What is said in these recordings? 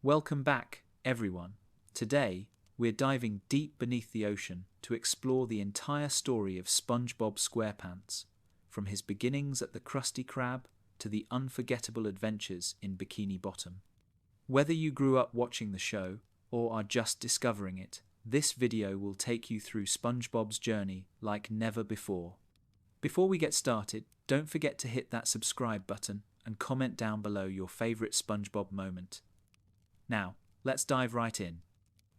Welcome back, everyone. Today, we're diving deep beneath the ocean to explore the entire story of SpongeBob SquarePants, from his beginnings at the Krusty Krab to the unforgettable adventures in Bikini Bottom. Whether you grew up watching the show or are just discovering it, this video will take you through SpongeBob's journey like never before. Before we get started, don't forget to hit that subscribe button and comment down below your favorite SpongeBob moment. Now, let's dive right in.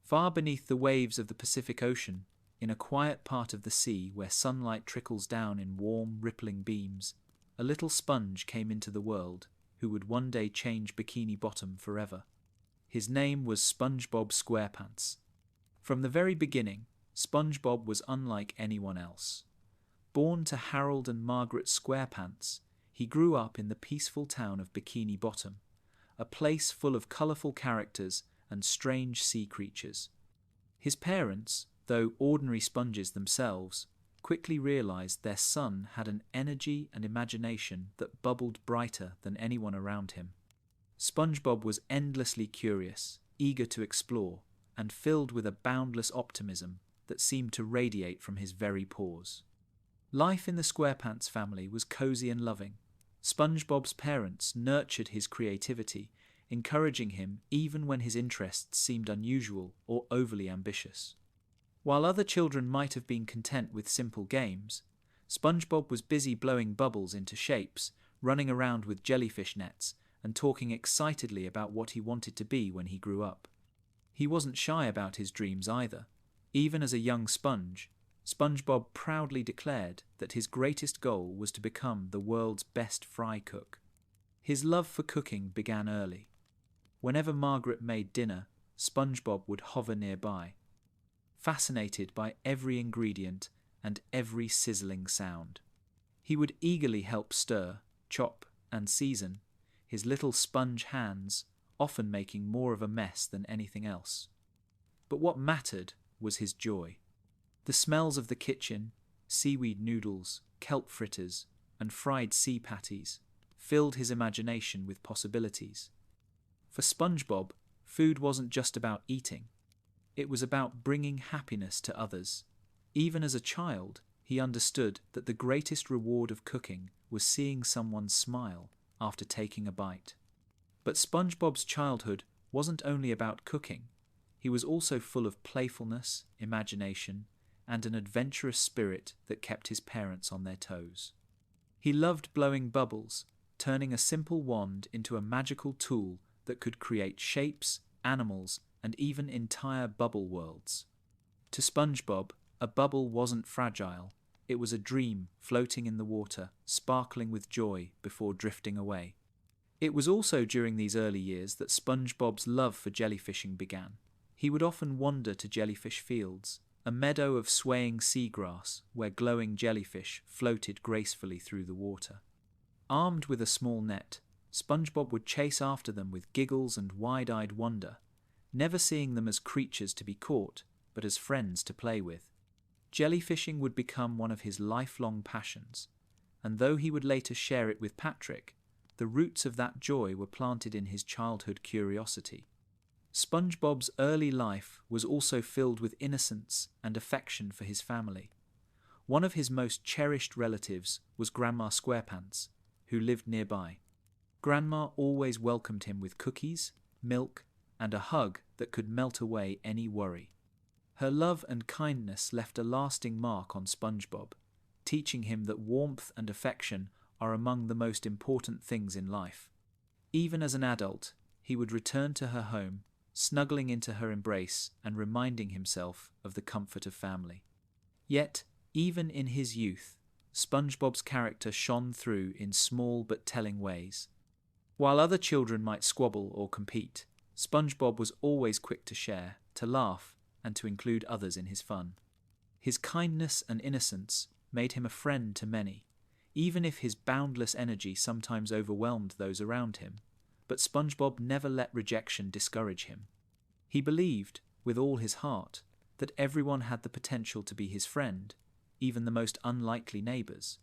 Far beneath the waves of the Pacific Ocean, in a quiet part of the sea where sunlight trickles down in warm, rippling beams, a little sponge came into the world who would one day change Bikini Bottom forever. His name was SpongeBob SquarePants. From the very beginning, SpongeBob was unlike anyone else. Born to Harold and Margaret SquarePants, he grew up in the peaceful town of Bikini Bottom, a place full of colourful characters and strange sea creatures. His parents, though ordinary sponges themselves, quickly realised their son had an energy and imagination that bubbled brighter than anyone around him. SpongeBob was endlessly curious, eager to explore, and filled with a boundless optimism that seemed to radiate from his very pores. Life in the SquarePants family was cosy and loving. SpongeBob's parents nurtured his creativity, encouraging him even when his interests seemed unusual or overly ambitious. While other children might have been content with simple games, SpongeBob was busy blowing bubbles into shapes, running around with jellyfish nets, and talking excitedly about what he wanted to be when he grew up. He wasn't shy about his dreams either. Even as a young sponge, SpongeBob proudly declared that his greatest goal was to become the world's best fry cook. His love for cooking began early. Whenever Margaret made dinner, SpongeBob would hover nearby, fascinated by every ingredient and every sizzling sound. He would eagerly help stir, chop, and season, his little sponge hands often making more of a mess than anything else. But what mattered was his joy. The smells of the kitchen, seaweed noodles, kelp fritters, and fried sea patties filled his imagination with possibilities. For SpongeBob, food wasn't just about eating. It was about bringing happiness to others. Even as a child, he understood that the greatest reward of cooking was seeing someone smile after taking a bite. But SpongeBob's childhood wasn't only about cooking. He was also full of playfulness, imagination, and an adventurous spirit that kept his parents on their toes. He loved blowing bubbles, turning a simple wand into a magical tool that could create shapes, animals, and even entire bubble worlds. To SpongeBob, a bubble wasn't fragile. It was a dream floating in the water, sparkling with joy before drifting away. It was also during these early years that SpongeBob's love for jellyfishing began. He would often wander to jellyfish fields, a meadow of swaying seagrass where glowing jellyfish floated gracefully through the water. Armed with a small net, SpongeBob would chase after them with giggles and wide-eyed wonder, never seeing them as creatures to be caught, but as friends to play with. Jellyfishing would become one of his lifelong passions, and though he would later share it with Patrick, the roots of that joy were planted in his childhood curiosity. SpongeBob's early life was also filled with innocence and affection for his family. One of his most cherished relatives was Grandma SquarePants, who lived nearby. Grandma always welcomed him with cookies, milk, and a hug that could melt away any worry. Her love and kindness left a lasting mark on SpongeBob, teaching him that warmth and affection are among the most important things in life. Even as an adult, he would return to her home, snuggling into her embrace and reminding himself of the comfort of family. Yet, even in his youth, SpongeBob's character shone through in small but telling ways. While other children might squabble or compete, SpongeBob was always quick to share, to laugh, and to include others in his fun. His kindness and innocence made him a friend to many, even if his boundless energy sometimes overwhelmed those around him. But SpongeBob never let rejection discourage him. He believed, with all his heart, that everyone had the potential to be his friend, even the most unlikely neighbours.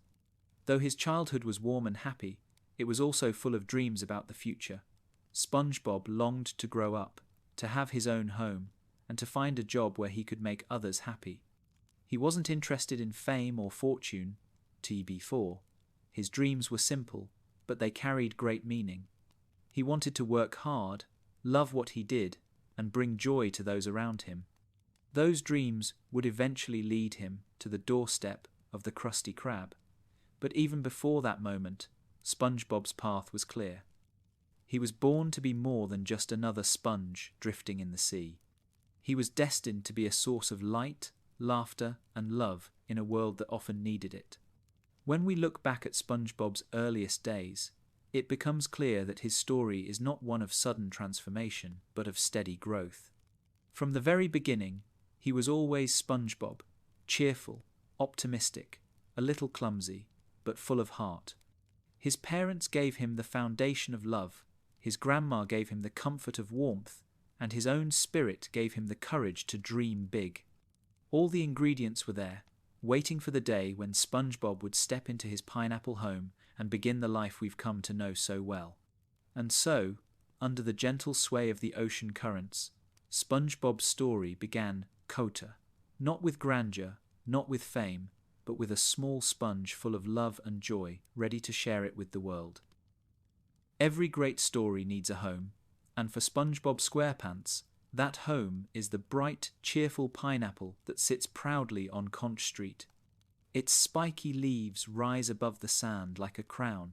Though his childhood was warm and happy, it was also full of dreams about the future. SpongeBob longed to grow up, to have his own home, and to find a job where he could make others happy. He wasn't interested in fame or fortune, TB4. His dreams were simple, but they carried great meaning. He wanted to work hard, love what he did, and bring joy to those around him. Those dreams would eventually lead him to the doorstep of the Krusty Krab. But even before that moment, SpongeBob's path was clear. He was born to be more than just another sponge drifting in the sea. He was destined to be a source of light, laughter, and love in a world that often needed it. When we look back at SpongeBob's earliest days, it becomes clear that his story is not one of sudden transformation, but of steady growth. From the very beginning, he was always SpongeBob, cheerful, optimistic, a little clumsy, but full of heart. His parents gave him the foundation of love, his grandma gave him the comfort of warmth, and his own spirit gave him the courage to dream big. All the ingredients were there, waiting for the day when SpongeBob would step into his pineapple home and begin the life we've come to know so well. And so, under the gentle sway of the ocean currents, SpongeBob's story began kota, not with grandeur, not with fame, but with a small sponge full of love and joy, ready to share it with the world. Every great story needs a home, and for SpongeBob SquarePants, that home is the bright, cheerful pineapple that sits proudly on Conch Street. Its spiky leaves rise above the sand like a crown,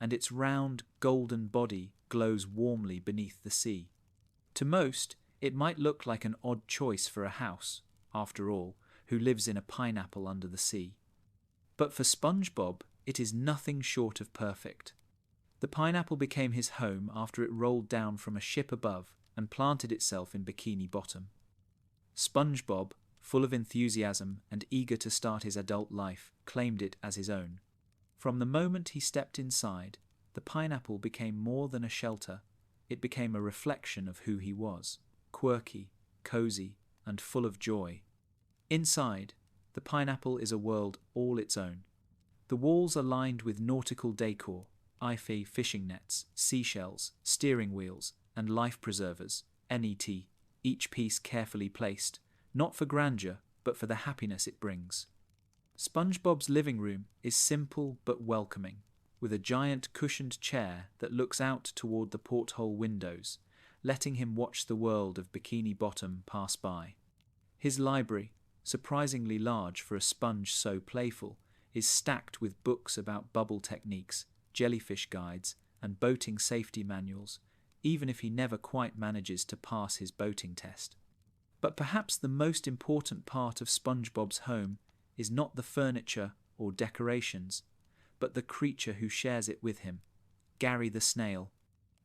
and its round, golden body glows warmly beneath the sea. To most, it might look like an odd choice for a house, after all, who lives in a pineapple under the sea. But for SpongeBob, it is nothing short of perfect. The pineapple became his home after it rolled down from a ship above and planted itself in Bikini Bottom. SpongeBob, full of enthusiasm and eager to start his adult life, claimed it as his own. From the moment he stepped inside, the pineapple became more than a shelter. It became a reflection of who he was, quirky, cozy, and full of joy. Inside, the pineapple is a world all its own. The walls are lined with nautical decor, IFE fishing nets, seashells, steering wheels, and life preservers, NET, each piece carefully placed, not for grandeur, but for the happiness it brings. SpongeBob's living room is simple but welcoming, with a giant cushioned chair that looks out toward the porthole windows, letting him watch the world of Bikini Bottom pass by. His library, surprisingly large for a sponge so playful, is stacked with books about bubble techniques, jellyfish guides, and boating safety manuals, even if he never quite manages to pass his boating test. But perhaps the most important part of SpongeBob's home is not the furniture or decorations, but the creature who shares it with him, Gary the snail.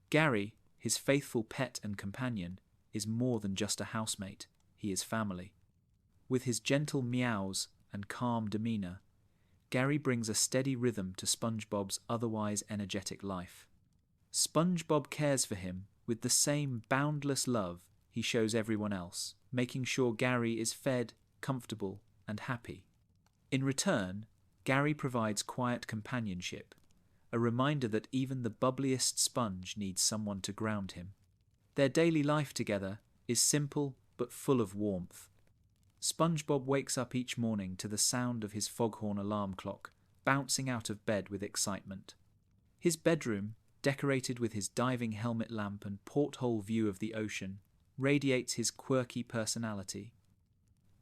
Gary, his faithful pet and companion, is more than just a housemate, he is family. With his gentle meows and calm demeanour, Gary brings a steady rhythm to SpongeBob's otherwise energetic life. SpongeBob cares for him with the same boundless love he shows everyone else, making sure Gary is fed, comfortable, and happy. In return, Gary provides quiet companionship, a reminder that even the bubbliest sponge needs someone to ground him. Their daily life together is simple but full of warmth. SpongeBob wakes up each morning to the sound of his foghorn alarm clock, bouncing out of bed with excitement. His bedroom, decorated with his diving helmet lamp and porthole view of the ocean, radiates his quirky personality.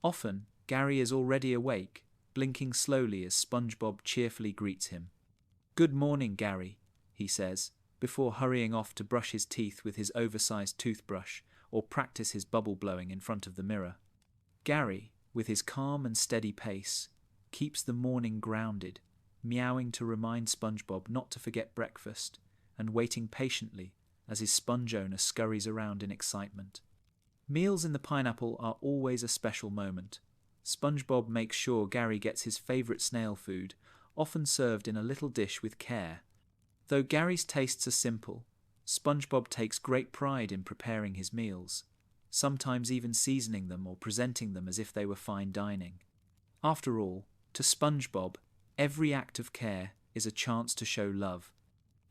Often, Gary is already awake, blinking slowly as SpongeBob cheerfully greets him. "Good morning, Gary," he says, before hurrying off to brush his teeth with his oversized toothbrush or practice his bubble blowing in front of the mirror. Gary, with his calm and steady pace, keeps the morning grounded, meowing to remind SpongeBob not to forget breakfast, and waiting patiently as his sponge owner scurries around in excitement. Meals in the pineapple are always a special moment. SpongeBob makes sure Gary gets his favourite snail food, often served in a little dish with care. Though Gary's tastes are simple, SpongeBob takes great pride in preparing his meals, sometimes even seasoning them or presenting them as if they were fine dining. After all, to SpongeBob, every act of care is a chance to show love.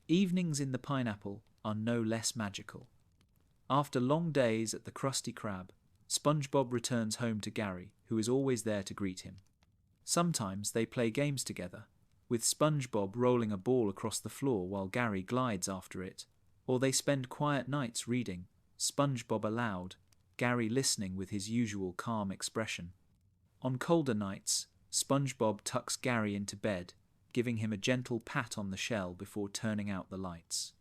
Evenings in the pineapple are no less magical. After long days at the Krusty Krab, SpongeBob returns home to Gary, who is always there to greet him. Sometimes they play games together, with SpongeBob rolling a ball across the floor while Gary glides after it, or they spend quiet nights reading, SpongeBob aloud, Gary listening with his usual calm expression. On colder nights, SpongeBob tucks Gary into bed, giving him a gentle pat on the shell before turning out the lights.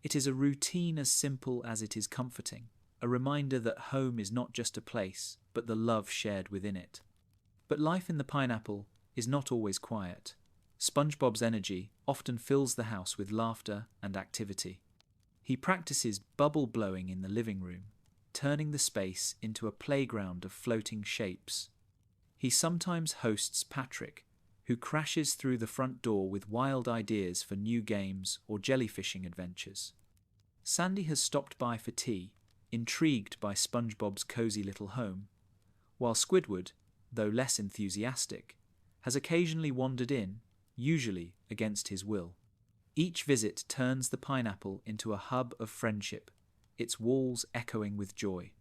It is a routine as simple as it is comforting, a reminder that home is not just a place, but the love shared within it. But life in the pineapple is not always quiet. SpongeBob's energy often fills the house with laughter and activity. He practices bubble blowing in the living room, turning the space into a playground of floating shapes. He sometimes hosts Patrick, who crashes through the front door with wild ideas for new games or jellyfishing adventures. Sandy has stopped by for tea, intrigued by SpongeBob's cozy little home, while Squidward, though less enthusiastic, has occasionally wandered in, usually against his will. Each visit turns the pineapple into a hub of friendship, its walls echoing with joy.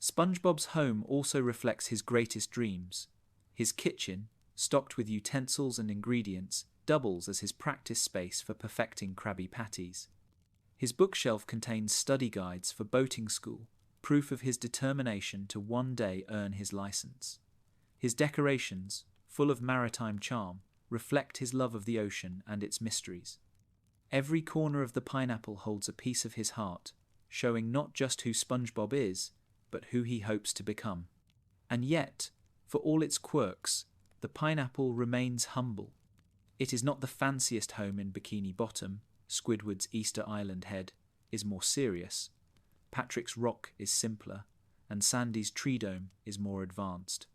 SpongeBob's home also reflects his greatest dreams. His kitchen, stocked with utensils and ingredients, doubles as his practice space for perfecting Krabby Patties. His bookshelf contains study guides for boating school, proof of his determination to one day earn his license. His decorations, full of maritime charm, reflect his love of the ocean and its mysteries. Every corner of the pineapple holds a piece of his heart, showing not just who SpongeBob is, but who he hopes to become. And yet, for all its quirks, the pineapple remains humble. It is not the fanciest home in Bikini Bottom. Squidward's Easter Island head is more serious. Patrick's rock is simpler, and Sandy's tree dome is more advanced.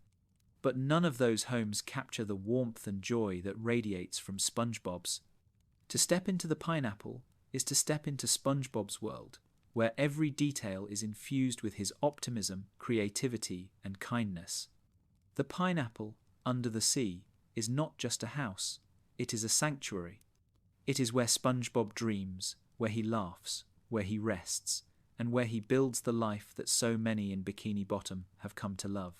But none of those homes capture the warmth and joy that radiates from SpongeBob's. To step into the pineapple is to step into SpongeBob's world, where every detail is infused with his optimism, creativity, and kindness. The pineapple, under the sea, is not just a house, it is a sanctuary. It is where SpongeBob dreams, where he laughs, where he rests, and where he builds the life that so many in Bikini Bottom have come to love.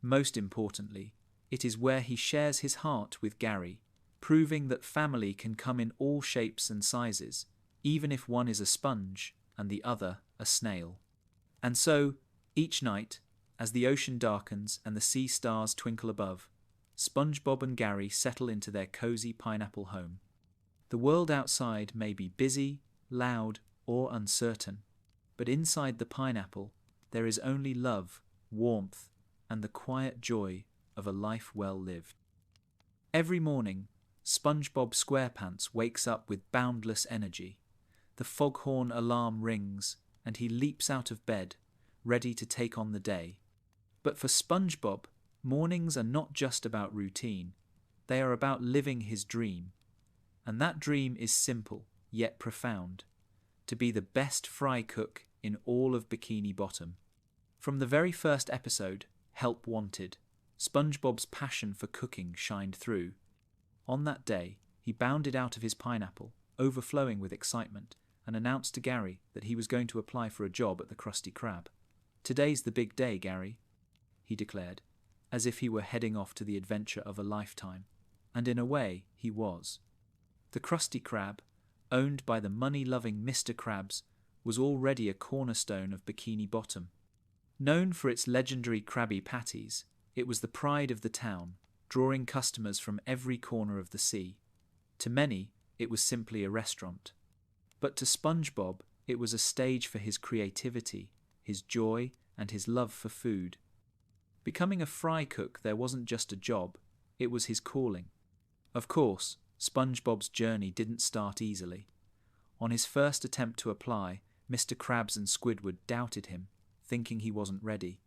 Most importantly, it is where he shares his heart with Gary, proving that family can come in all shapes and sizes, even if one is a sponge and the other a snail. And so, each night, as the ocean darkens and the sea stars twinkle above, SpongeBob and Gary settle into their cozy pineapple home. The world outside may be busy, loud, or uncertain, but inside the pineapple there is only love, warmth, and the quiet joy of a life well lived. Every morning, SpongeBob SquarePants wakes up with boundless energy. The foghorn alarm rings, and he leaps out of bed, ready to take on the day. But for SpongeBob, mornings are not just about routine. They are about living his dream. And that dream is simple, yet profound. To be the best fry cook in all of Bikini Bottom. From the very first episode, Help Wanted, SpongeBob's passion for cooking shined through. On that day, he bounded out of his pineapple, overflowing with excitement, and announced to Gary that he was going to apply for a job at the Krusty Krab. "Today's the big day, Gary," he declared, as if he were heading off to the adventure of a lifetime. And in a way, he was. The Krusty Krab, owned by the money-loving Mr. Krabs, was already a cornerstone of Bikini Bottom. Known for its legendary Krabby Patties, it was the pride of the town, drawing customers from every corner of the sea. To many, it was simply a restaurant. But to SpongeBob, it was a stage for his creativity, his joy, and his love for food. Becoming a fry cook there wasn't just a job, it was his calling. Of course, SpongeBob's journey didn't start easily. On his first attempt to apply, Mr. Krabs and Squidward doubted him, thinking he wasn't ready.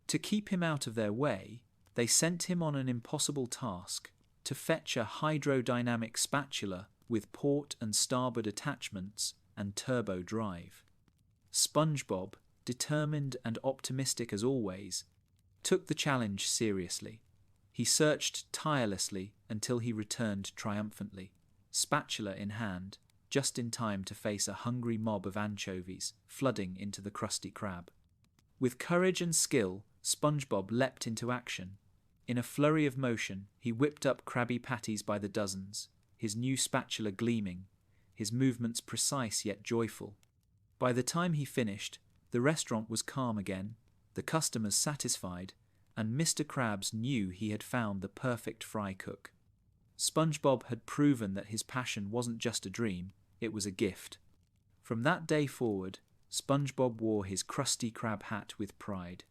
To keep him out of their way, they sent him on an impossible task, to fetch a hydrodynamic spatula with port and starboard attachments and turbo drive. SpongeBob, determined and optimistic as always, took the challenge seriously. He searched tirelessly until he returned triumphantly, spatula in hand, just in time to face a hungry mob of anchovies flooding into the Krusty Krab. With courage and skill, SpongeBob leapt into action. In a flurry of motion, he whipped up Krabby Patties by the dozens, his new spatula gleaming, his movements precise yet joyful. By the time he finished, the restaurant was calm again, the customers satisfied, and Mr. Krabs knew he had found the perfect fry cook. SpongeBob had proven that his passion wasn't just a dream, it was a gift. From that day forward, SpongeBob wore his Krusty Krab hat with pride.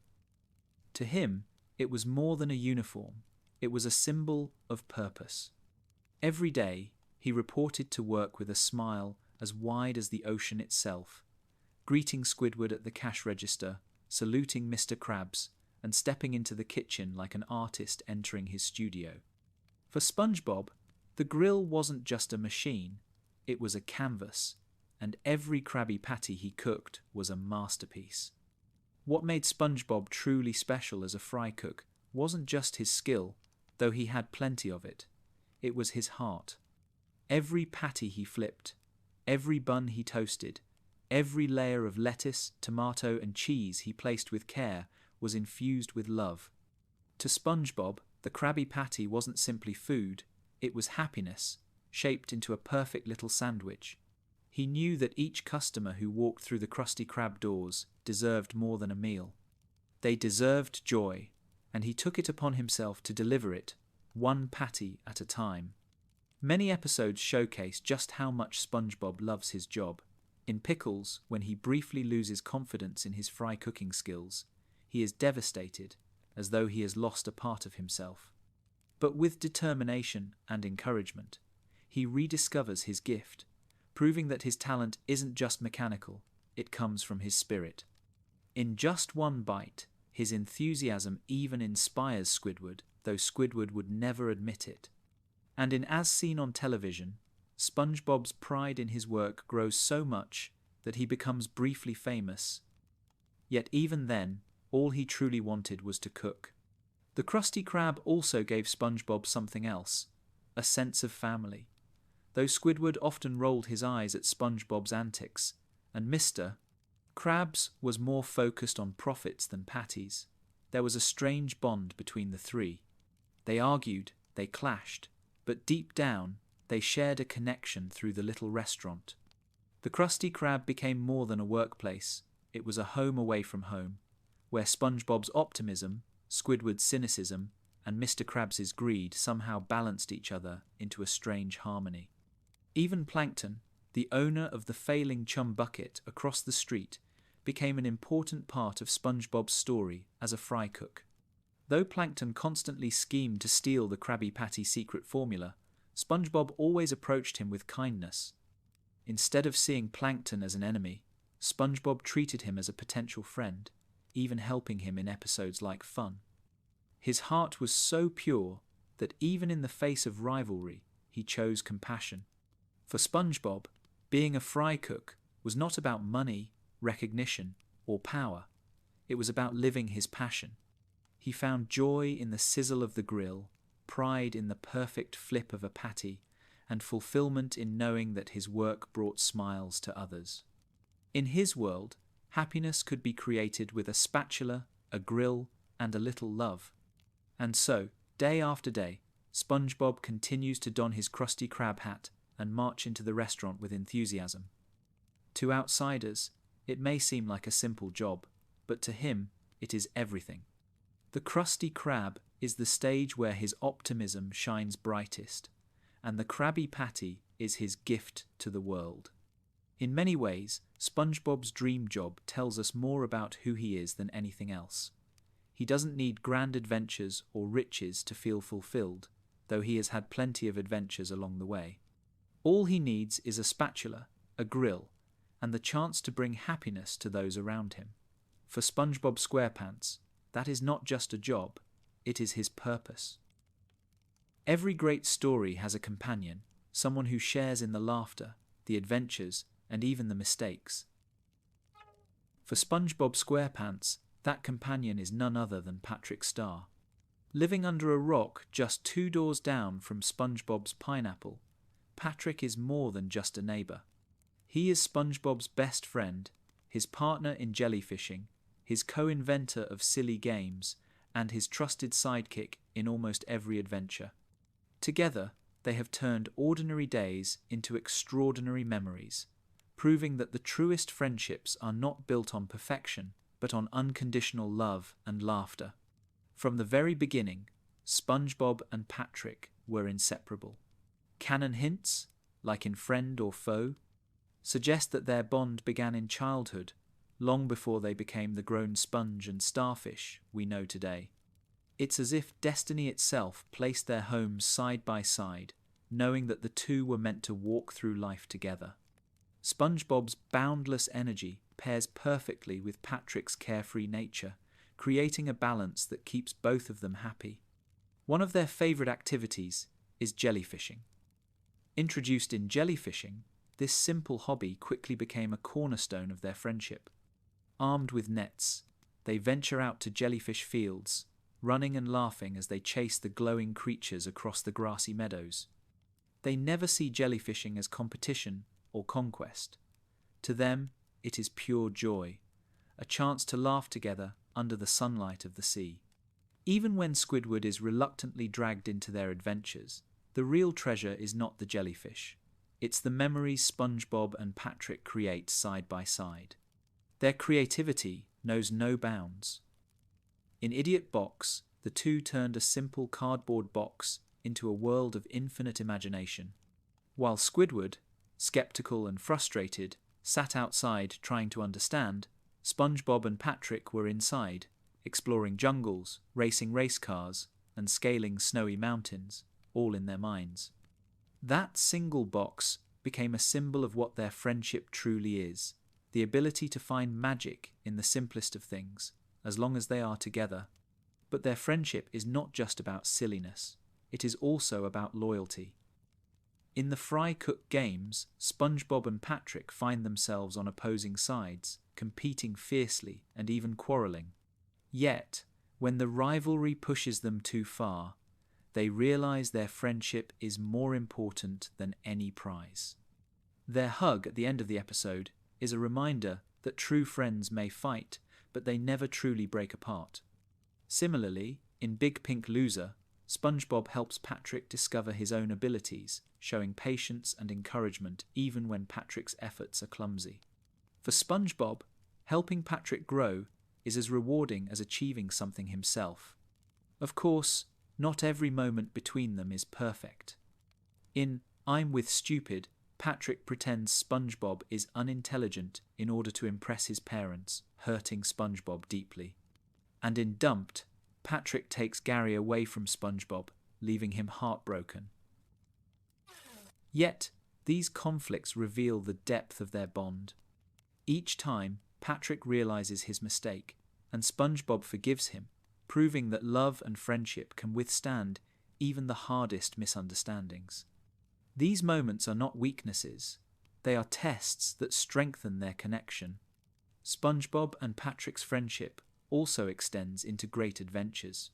To him, it was more than a uniform, it was a symbol of purpose. Every day, he reported to work with a smile as wide as the ocean itself, greeting Squidward at the cash register, saluting Mr. Krabs, and stepping into the kitchen like an artist entering his studio. For SpongeBob, the grill wasn't just a machine, it was a canvas, and every Krabby Patty he cooked was a masterpiece. What made SpongeBob truly special as a fry cook wasn't just his skill, though he had plenty of it. It was his heart. Every patty he flipped, every bun he toasted, every layer of lettuce, tomato, and cheese he placed with care was infused with love. To SpongeBob, the Krabby Patty wasn't simply food, it was happiness, shaped into a perfect little sandwich. He knew that each customer who walked through the Krusty Krab doors deserved more than a meal. They deserved joy, and he took it upon himself to deliver it, one patty at a time. Many episodes showcase just how much SpongeBob loves his job. In Pickles, when he briefly loses confidence in his fry cooking skills, he is devastated, as though he has lost a part of himself. But with determination and encouragement, he rediscovers his gift, proving that his talent isn't just mechanical, it comes from his spirit. In just one bite, his enthusiasm even inspires Squidward, though Squidward would never admit it. And in As Seen on Television, SpongeBob's pride in his work grows so much that he becomes briefly famous. Yet even then, all he truly wanted was to cook. The Krusty Krab also gave SpongeBob something else, a sense of family. Though Squidward often rolled his eyes at SpongeBob's antics, and Mr. Krabs was more focused on profits than patties, there was a strange bond between the three. They argued, they clashed, but deep down, they shared a connection through the little restaurant. The Krusty Krab became more than a workplace, it was a home away from home, where SpongeBob's optimism, Squidward's cynicism, and Mr. Krabs's greed somehow balanced each other into a strange harmony. Even Plankton, the owner of the failing chum bucket across the street, became an important part of SpongeBob's story as a fry cook. Though Plankton constantly schemed to steal the Krabby Patty secret formula, SpongeBob always approached him with kindness. Instead of seeing Plankton as an enemy, SpongeBob treated him as a potential friend, even helping him in episodes like Fun. His heart was so pure that even in the face of rivalry, he chose compassion. For SpongeBob, being a fry cook was not about money, recognition, or power. It was about living his passion. He found joy in the sizzle of the grill, pride in the perfect flip of a patty, and fulfillment in knowing that his work brought smiles to others. In his world, happiness could be created with a spatula, a grill, and a little love. And so, day after day, SpongeBob continues to don his Krusty Krab hat and march into the restaurant with enthusiasm. To outsiders, it may seem like a simple job, but to him, it is everything. The Krusty Krab is the stage where his optimism shines brightest, and the Krabby Patty is his gift to the world. In many ways, SpongeBob's dream job tells us more about who he is than anything else. He doesn't need grand adventures or riches to feel fulfilled, though he has had plenty of adventures along the way. All he needs is a spatula, a grill, and the chance to bring happiness to those around him. For SpongeBob SquarePants, that is not just a job, it is his purpose. Every great story has a companion, someone who shares in the laughter, the adventures, and even the mistakes. For SpongeBob SquarePants, that companion is none other than Patrick Star. Living under a rock just 2 doors down from SpongeBob's pineapple, Patrick is more than just a neighbour. He is SpongeBob's best friend, his partner in jellyfishing, his co-inventor of silly games, and his trusted sidekick in almost every adventure. Together, they have turned ordinary days into extraordinary memories, proving that the truest friendships are not built on perfection, but on unconditional love and laughter. From the very beginning, SpongeBob and Patrick were inseparable. Canon hints, like in Friend or Foe, suggest that their bond began in childhood, long before they became the grown sponge and starfish we know today. It's as if destiny itself placed their homes side by side, knowing that the two were meant to walk through life together. SpongeBob's boundless energy pairs perfectly with Patrick's carefree nature, creating a balance that keeps both of them happy. One of their favourite activities is jellyfishing. Introduced in jellyfishing, this simple hobby quickly became a cornerstone of their friendship. Armed with nets, they venture out to jellyfish fields, running and laughing as they chase the glowing creatures across the grassy meadows. They never see jellyfishing as competition or conquest. To them, it is pure joy, a chance to laugh together under the sunlight of the sea. Even when Squidward is reluctantly dragged into their adventures, the real treasure is not the jellyfish. It's the memories SpongeBob and Patrick create side by side. Their creativity knows no bounds. In Idiot Box, the two turned a simple cardboard box into a world of infinite imagination. While Squidward, skeptical and frustrated, sat outside trying to understand, SpongeBob and Patrick were inside, exploring jungles, racing race cars, and scaling snowy mountains, all in their minds. That single box became a symbol of what their friendship truly is, the ability to find magic in the simplest of things, as long as they are together. But their friendship is not just about silliness, it is also about loyalty. In the Fry Cook games, SpongeBob and Patrick find themselves on opposing sides, competing fiercely and even quarrelling. Yet, when the rivalry pushes them too far, they realize their friendship is more important than any prize. Their hug at the end of the episode is a reminder that true friends may fight, but they never truly break apart. Similarly, in Big Pink Loser, SpongeBob helps Patrick discover his own abilities, showing patience and encouragement even when Patrick's efforts are clumsy. For SpongeBob, helping Patrick grow is as rewarding as achieving something himself. Of course, not every moment between them is perfect. In I'm with Stupid, Patrick pretends SpongeBob is unintelligent in order to impress his parents, hurting SpongeBob deeply. And in Dumped, Patrick takes Gary away from SpongeBob, leaving him heartbroken. Yet, these conflicts reveal the depth of their bond. Each time, Patrick realizes his mistake, and SpongeBob forgives him, proving that love and friendship can withstand even the hardest misunderstandings. These moments are not weaknesses, they are tests that strengthen their connection. SpongeBob and Patrick's friendship also extends into great adventures.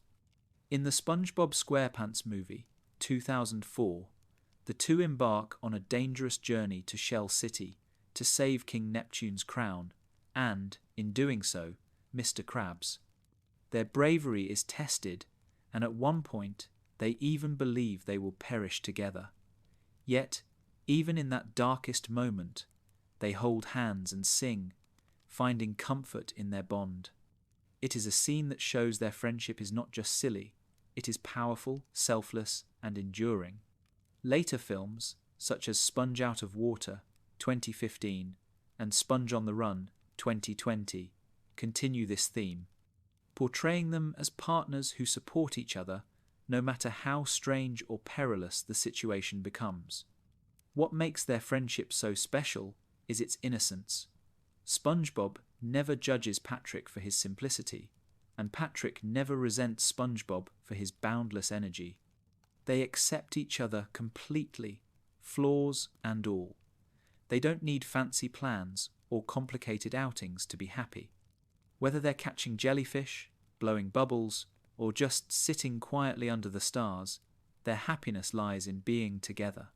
In the SpongeBob SquarePants movie, 2004, the two embark on a dangerous journey to Shell City to save King Neptune's crown and, in doing so, Mr. Krabs. Their bravery is tested, and at one point they even believe they will perish together. Yet, even in that darkest moment, they hold hands and sing, finding comfort in their bond. It is a scene that shows their friendship is not just silly, it is powerful, selfless, and enduring. Later films, such as Sponge Out of Water, 2015, and Sponge on the Run, 2020, continue this theme, portraying them as partners who support each other no matter how strange or perilous the situation becomes. What makes their friendship so special is its innocence. SpongeBob never judges Patrick for his simplicity, and Patrick never resents SpongeBob for his boundless energy. They accept each other completely, flaws and all. They don't need fancy plans or complicated outings to be happy. Whether they're catching jellyfish, blowing bubbles, or just sitting quietly under the stars, their happiness lies in being together.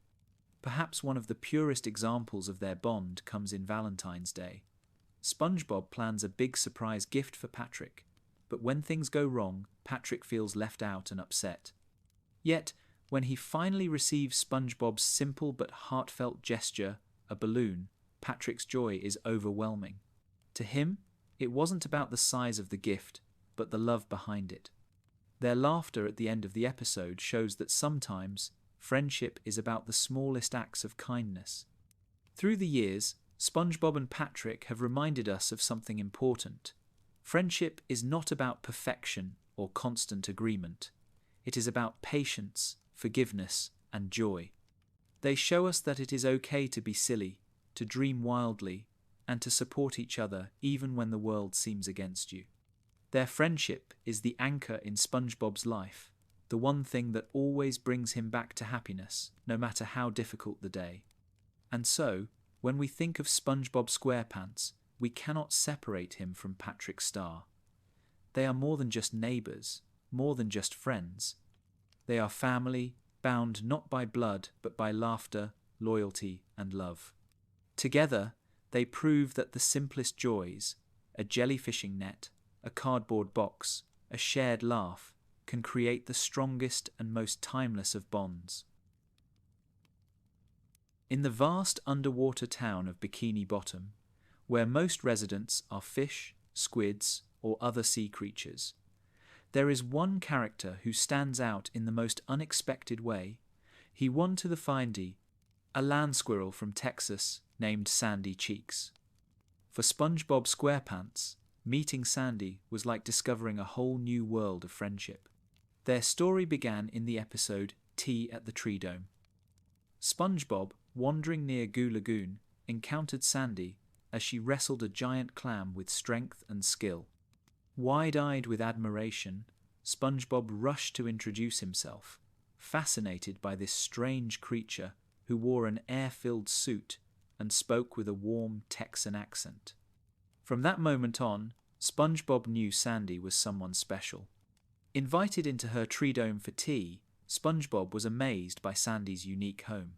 Perhaps one of the purest examples of their bond comes in Valentine's Day. SpongeBob plans a big surprise gift for Patrick, but when things go wrong, Patrick feels left out and upset. Yet, when he finally receives SpongeBob's simple but heartfelt gesture, a balloon, Patrick's joy is overwhelming. To him, it wasn't about the size of the gift, but the love behind it. Their laughter at the end of the episode shows that sometimes friendship is about the smallest acts of kindness. Through the years, SpongeBob and Patrick have reminded us of something important. Friendship is not about perfection or constant agreement. It is about patience, forgiveness, and joy. They show us that it is okay to be silly, to dream wildly, and to support each other even when the world seems against you. Their friendship is the anchor in SpongeBob's life, the one thing that always brings him back to happiness, no matter how difficult the day. And so, when we think of SpongeBob SquarePants, we cannot separate him from Patrick Star. They are more than just neighbours, more than just friends. They are family, bound not by blood but by laughter, loyalty, and love. Together, they prove that the simplest joys, a jellyfishing net, a cardboard box, a shared laugh, can create the strongest and most timeless of bonds. In the vast underwater town of Bikini Bottom, where most residents are fish, squids, or other sea creatures, there is one character who stands out in the most unexpected way. He won to the findy, a land squirrel from Texas named Sandy Cheeks. For SpongeBob SquarePants, meeting Sandy was like discovering a whole new world of friendship. Their story began in the episode Tea at the Tree Dome. SpongeBob, wandering near Goo Lagoon, encountered Sandy as she wrestled a giant clam with strength and skill. Wide-eyed with admiration, SpongeBob rushed to introduce himself, fascinated by this strange creature who wore an air-filled suit and spoke with a warm Texan accent. From that moment on, SpongeBob knew Sandy was someone special. Invited into her tree dome for tea, SpongeBob was amazed by Sandy's unique home.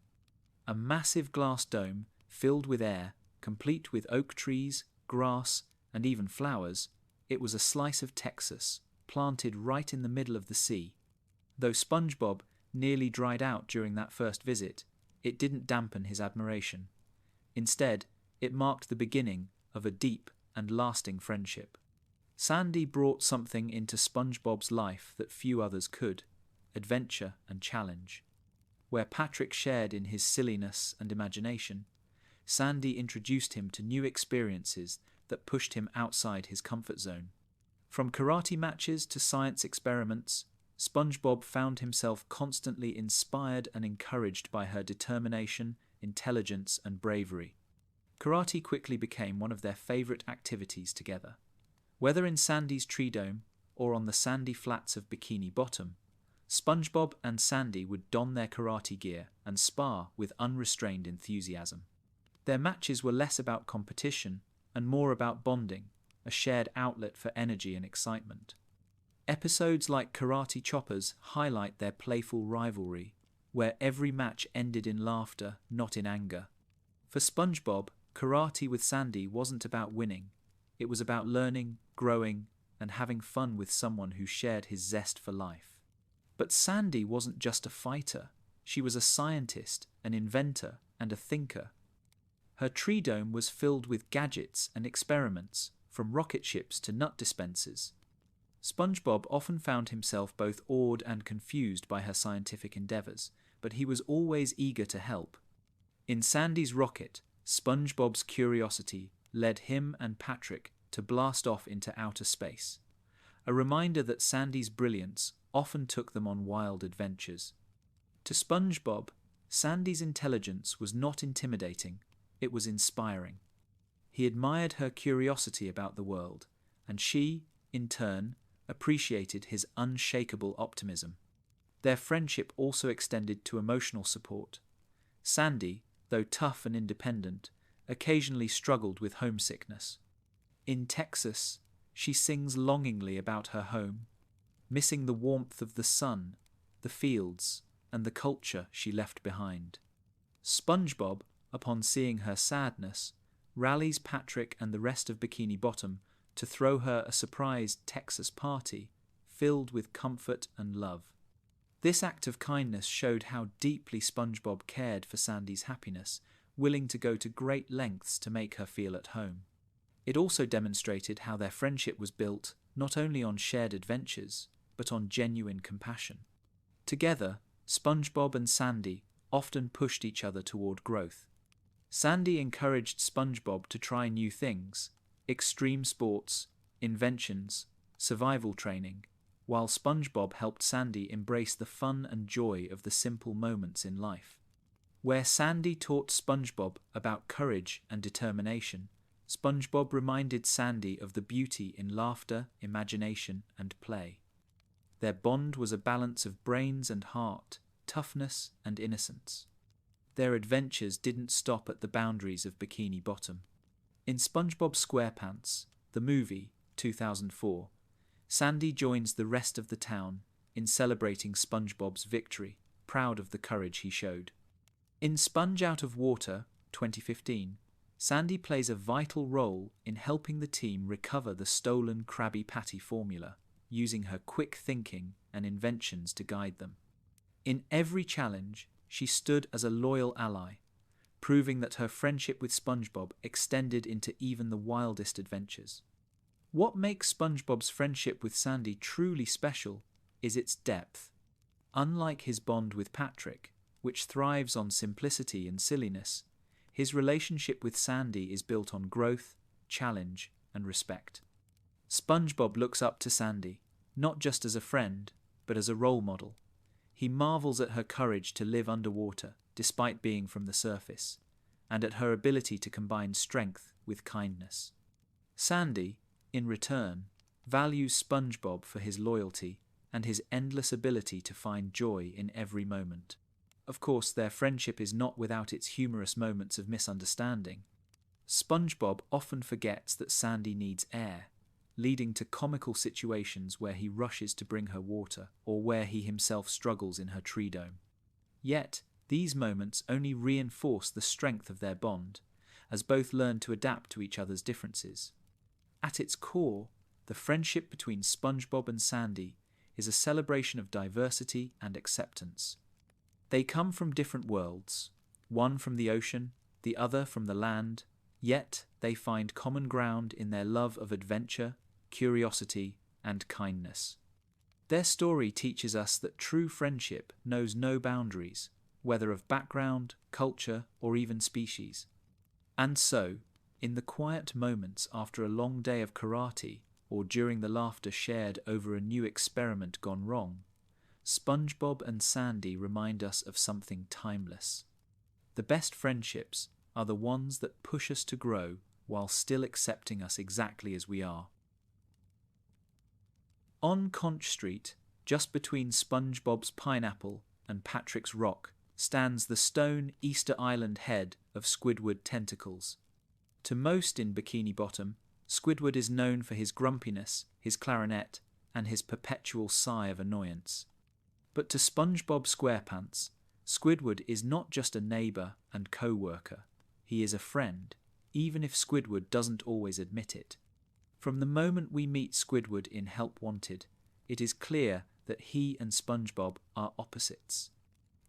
A massive glass dome filled with air, complete with oak trees, grass, and even flowers, it was a slice of Texas, planted right in the middle of the sea. Though SpongeBob nearly dried out during that first visit, it didn't dampen his admiration. Instead, it marked the beginning of a deep and lasting friendship. Sandy brought something into SpongeBob's life that few others could: adventure and challenge. Where Patrick shared in his silliness and imagination, Sandy introduced him to new experiences that pushed him outside his comfort zone. From karate matches to science experiments, SpongeBob found himself constantly inspired and encouraged by her determination, intelligence, and bravery. Karate quickly became one of their favourite activities together. Whether in Sandy's tree dome or on the sandy flats of Bikini Bottom, SpongeBob and Sandy would don their karate gear and spar with unrestrained enthusiasm. Their matches were less about competition and more about bonding, a shared outlet for energy and excitement. Episodes like Karate Choppers highlight their playful rivalry, where every match ended in laughter, not in anger. For SpongeBob, karate with Sandy wasn't about winning. It was about learning, growing, and having fun with someone who shared his zest for life. But Sandy wasn't just a fighter. She was a scientist, an inventor, and a thinker. Her tree dome was filled with gadgets and experiments, from rocket ships to nut dispensers. SpongeBob often found himself both awed and confused by her scientific endeavours, but he was always eager to help. In Sandy's rocket, SpongeBob's curiosity led him and Patrick to blast off into outer space, a reminder that Sandy's brilliance often took them on wild adventures. To SpongeBob, Sandy's intelligence was not intimidating, it was inspiring. He admired her curiosity about the world, and she, in turn, appreciated his unshakable optimism. Their friendship also extended to emotional support. Sandy, though tough and independent, occasionally struggled with homesickness. In Texas, she sings longingly about her home, missing the warmth of the sun, the fields, and the culture she left behind. SpongeBob, upon seeing her sadness, rallies Patrick and the rest of Bikini Bottom to throw her a surprise Texas party filled with comfort and love. This act of kindness showed how deeply SpongeBob cared for Sandy's happiness, willing to go to great lengths to make her feel at home. It also demonstrated how their friendship was built not only on shared adventures, but on genuine compassion. Together, SpongeBob and Sandy often pushed each other toward growth. Sandy encouraged SpongeBob to try new things, extreme sports, inventions, survival training, while SpongeBob helped Sandy embrace the fun and joy of the simple moments in life. Where Sandy taught SpongeBob about courage and determination, SpongeBob reminded Sandy of the beauty in laughter, imagination, and play. Their bond was a balance of brains and heart, toughness and innocence. Their adventures didn't stop at the boundaries of Bikini Bottom. In SpongeBob SquarePants, the movie, 2004, Sandy joins the rest of the town in celebrating SpongeBob's victory, proud of the courage he showed. In Sponge Out of Water, 2015, Sandy plays a vital role in helping the team recover the stolen Krabby Patty formula, using her quick thinking and inventions to guide them. In every challenge, she stood as a loyal ally, proving that her friendship with SpongeBob extended into even the wildest adventures. What makes SpongeBob's friendship with Sandy truly special is its depth. Unlike his bond with Patrick, which thrives on simplicity and silliness, his relationship with Sandy is built on growth, challenge, and respect. SpongeBob looks up to Sandy, not just as a friend, but as a role model. He marvels at her courage to live underwater, despite being from the surface, and at her ability to combine strength with kindness. Sandy, in return, values SpongeBob for his loyalty and his endless ability to find joy in every moment. Of course, their friendship is not without its humorous moments of misunderstanding. SpongeBob often forgets that Sandy needs air, leading to comical situations where he rushes to bring her water or where he himself struggles in her tree dome. Yet, these moments only reinforce the strength of their bond, as both learn to adapt to each other's differences. At its core, the friendship between SpongeBob and Sandy is a celebration of diversity and acceptance. They come from different worlds, one from the ocean, the other from the land, yet they find common ground in their love of adventure, curiosity, and kindness. Their story teaches us that true friendship knows no boundaries, whether of background, culture, or even species. And so, in the quiet moments after a long day of karate, or during the laughter shared over a new experiment gone wrong, SpongeBob and Sandy remind us of something timeless. The best friendships are the ones that push us to grow while still accepting us exactly as we are. On Conch Street, just between SpongeBob's pineapple and Patrick's rock, stands the stone Easter Island head of Squidward tentacles. To most in Bikini Bottom, Squidward is known for his grumpiness, his clarinet, and his perpetual sigh of annoyance. But to SpongeBob SquarePants, Squidward is not just a neighbour and co-worker. He is a friend, even if Squidward doesn't always admit it. From the moment we meet Squidward in Help Wanted, it is clear that he and SpongeBob are opposites.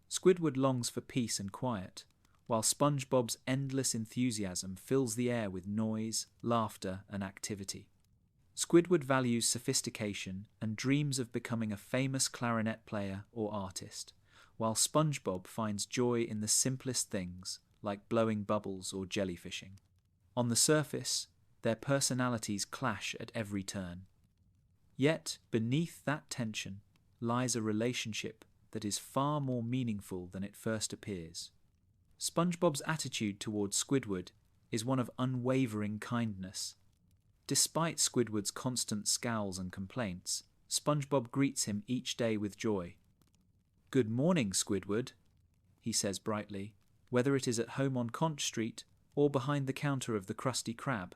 Squidward longs for peace and quiet, while SpongeBob's endless enthusiasm fills the air with noise, laughter, and activity. Squidward values sophistication and dreams of becoming a famous clarinet player or artist, while SpongeBob finds joy in the simplest things, like blowing bubbles or jellyfishing. On the surface, their personalities clash at every turn. Yet, beneath that tension lies a relationship that is far more meaningful than it first appears. SpongeBob's attitude towards Squidward is one of unwavering kindness. Despite Squidward's constant scowls and complaints, SpongeBob greets him each day with joy. "Good morning, Squidward," he says brightly, whether it is at home on Conch Street or behind the counter of the Krusty Krab.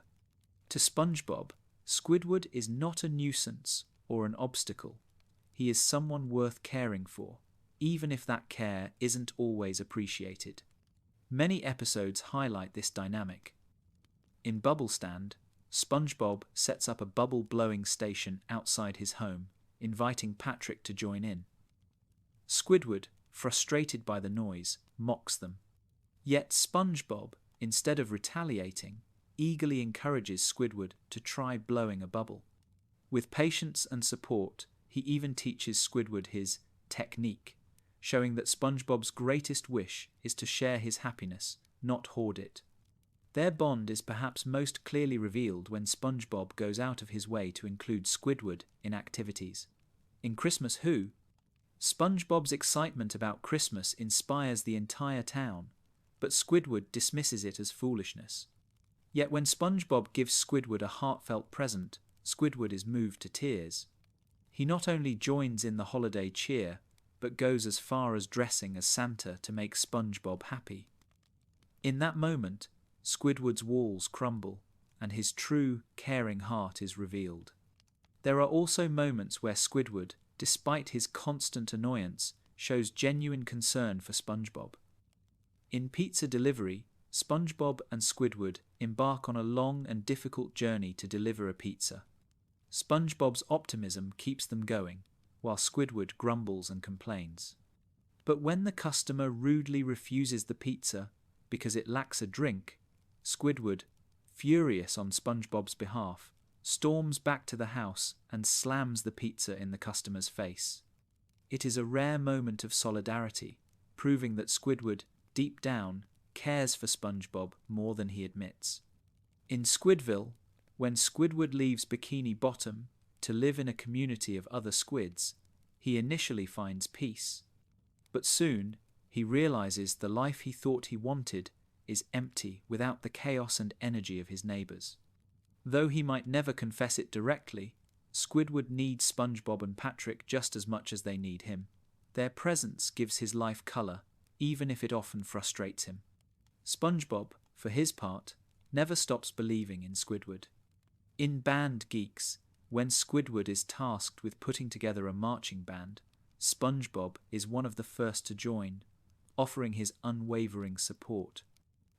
To SpongeBob, Squidward is not a nuisance or an obstacle. He is someone worth caring for, even if that care isn't always appreciated. Many episodes highlight this dynamic. In Bubble Stand, SpongeBob sets up a bubble-blowing station outside his home, inviting Patrick to join in. Squidward, frustrated by the noise, mocks them. Yet SpongeBob, instead of retaliating, eagerly encourages Squidward to try blowing a bubble. With patience and support, he even teaches Squidward his technique, showing that SpongeBob's greatest wish is to share his happiness, not hoard it. Their bond is perhaps most clearly revealed when SpongeBob goes out of his way to include Squidward in activities. In Christmas Who, SpongeBob's excitement about Christmas inspires the entire town, but Squidward dismisses it as foolishness. Yet when SpongeBob gives Squidward a heartfelt present, Squidward is moved to tears. He not only joins in the holiday cheer, but goes as far as dressing as Santa to make SpongeBob happy. In that moment, Squidward's walls crumble, and his true, caring heart is revealed. There are also moments where Squidward, despite his constant annoyance, shows genuine concern for SpongeBob. In Pizza Delivery, SpongeBob and Squidward embark on a long and difficult journey to deliver a pizza. SpongeBob's optimism keeps them going, while Squidward grumbles and complains. But when the customer rudely refuses the pizza because it lacks a drink, Squidward, furious on SpongeBob's behalf, storms back to the house and slams the pizza in the customer's face. It is a rare moment of solidarity, proving that Squidward, deep down, cares for SpongeBob more than he admits. In Squidville, when Squidward leaves Bikini Bottom to live in a community of other squids, he initially finds peace. But soon, he realizes the life he thought he wanted is empty without the chaos and energy of his neighbors. Though he might never confess it directly, Squidward needs SpongeBob and Patrick just as much as they need him. Their presence gives his life color, even if it often frustrates him. SpongeBob, for his part, never stops believing in Squidward. In Band Geeks, when Squidward is tasked with putting together a marching band, SpongeBob is one of the first to join, offering his unwavering support.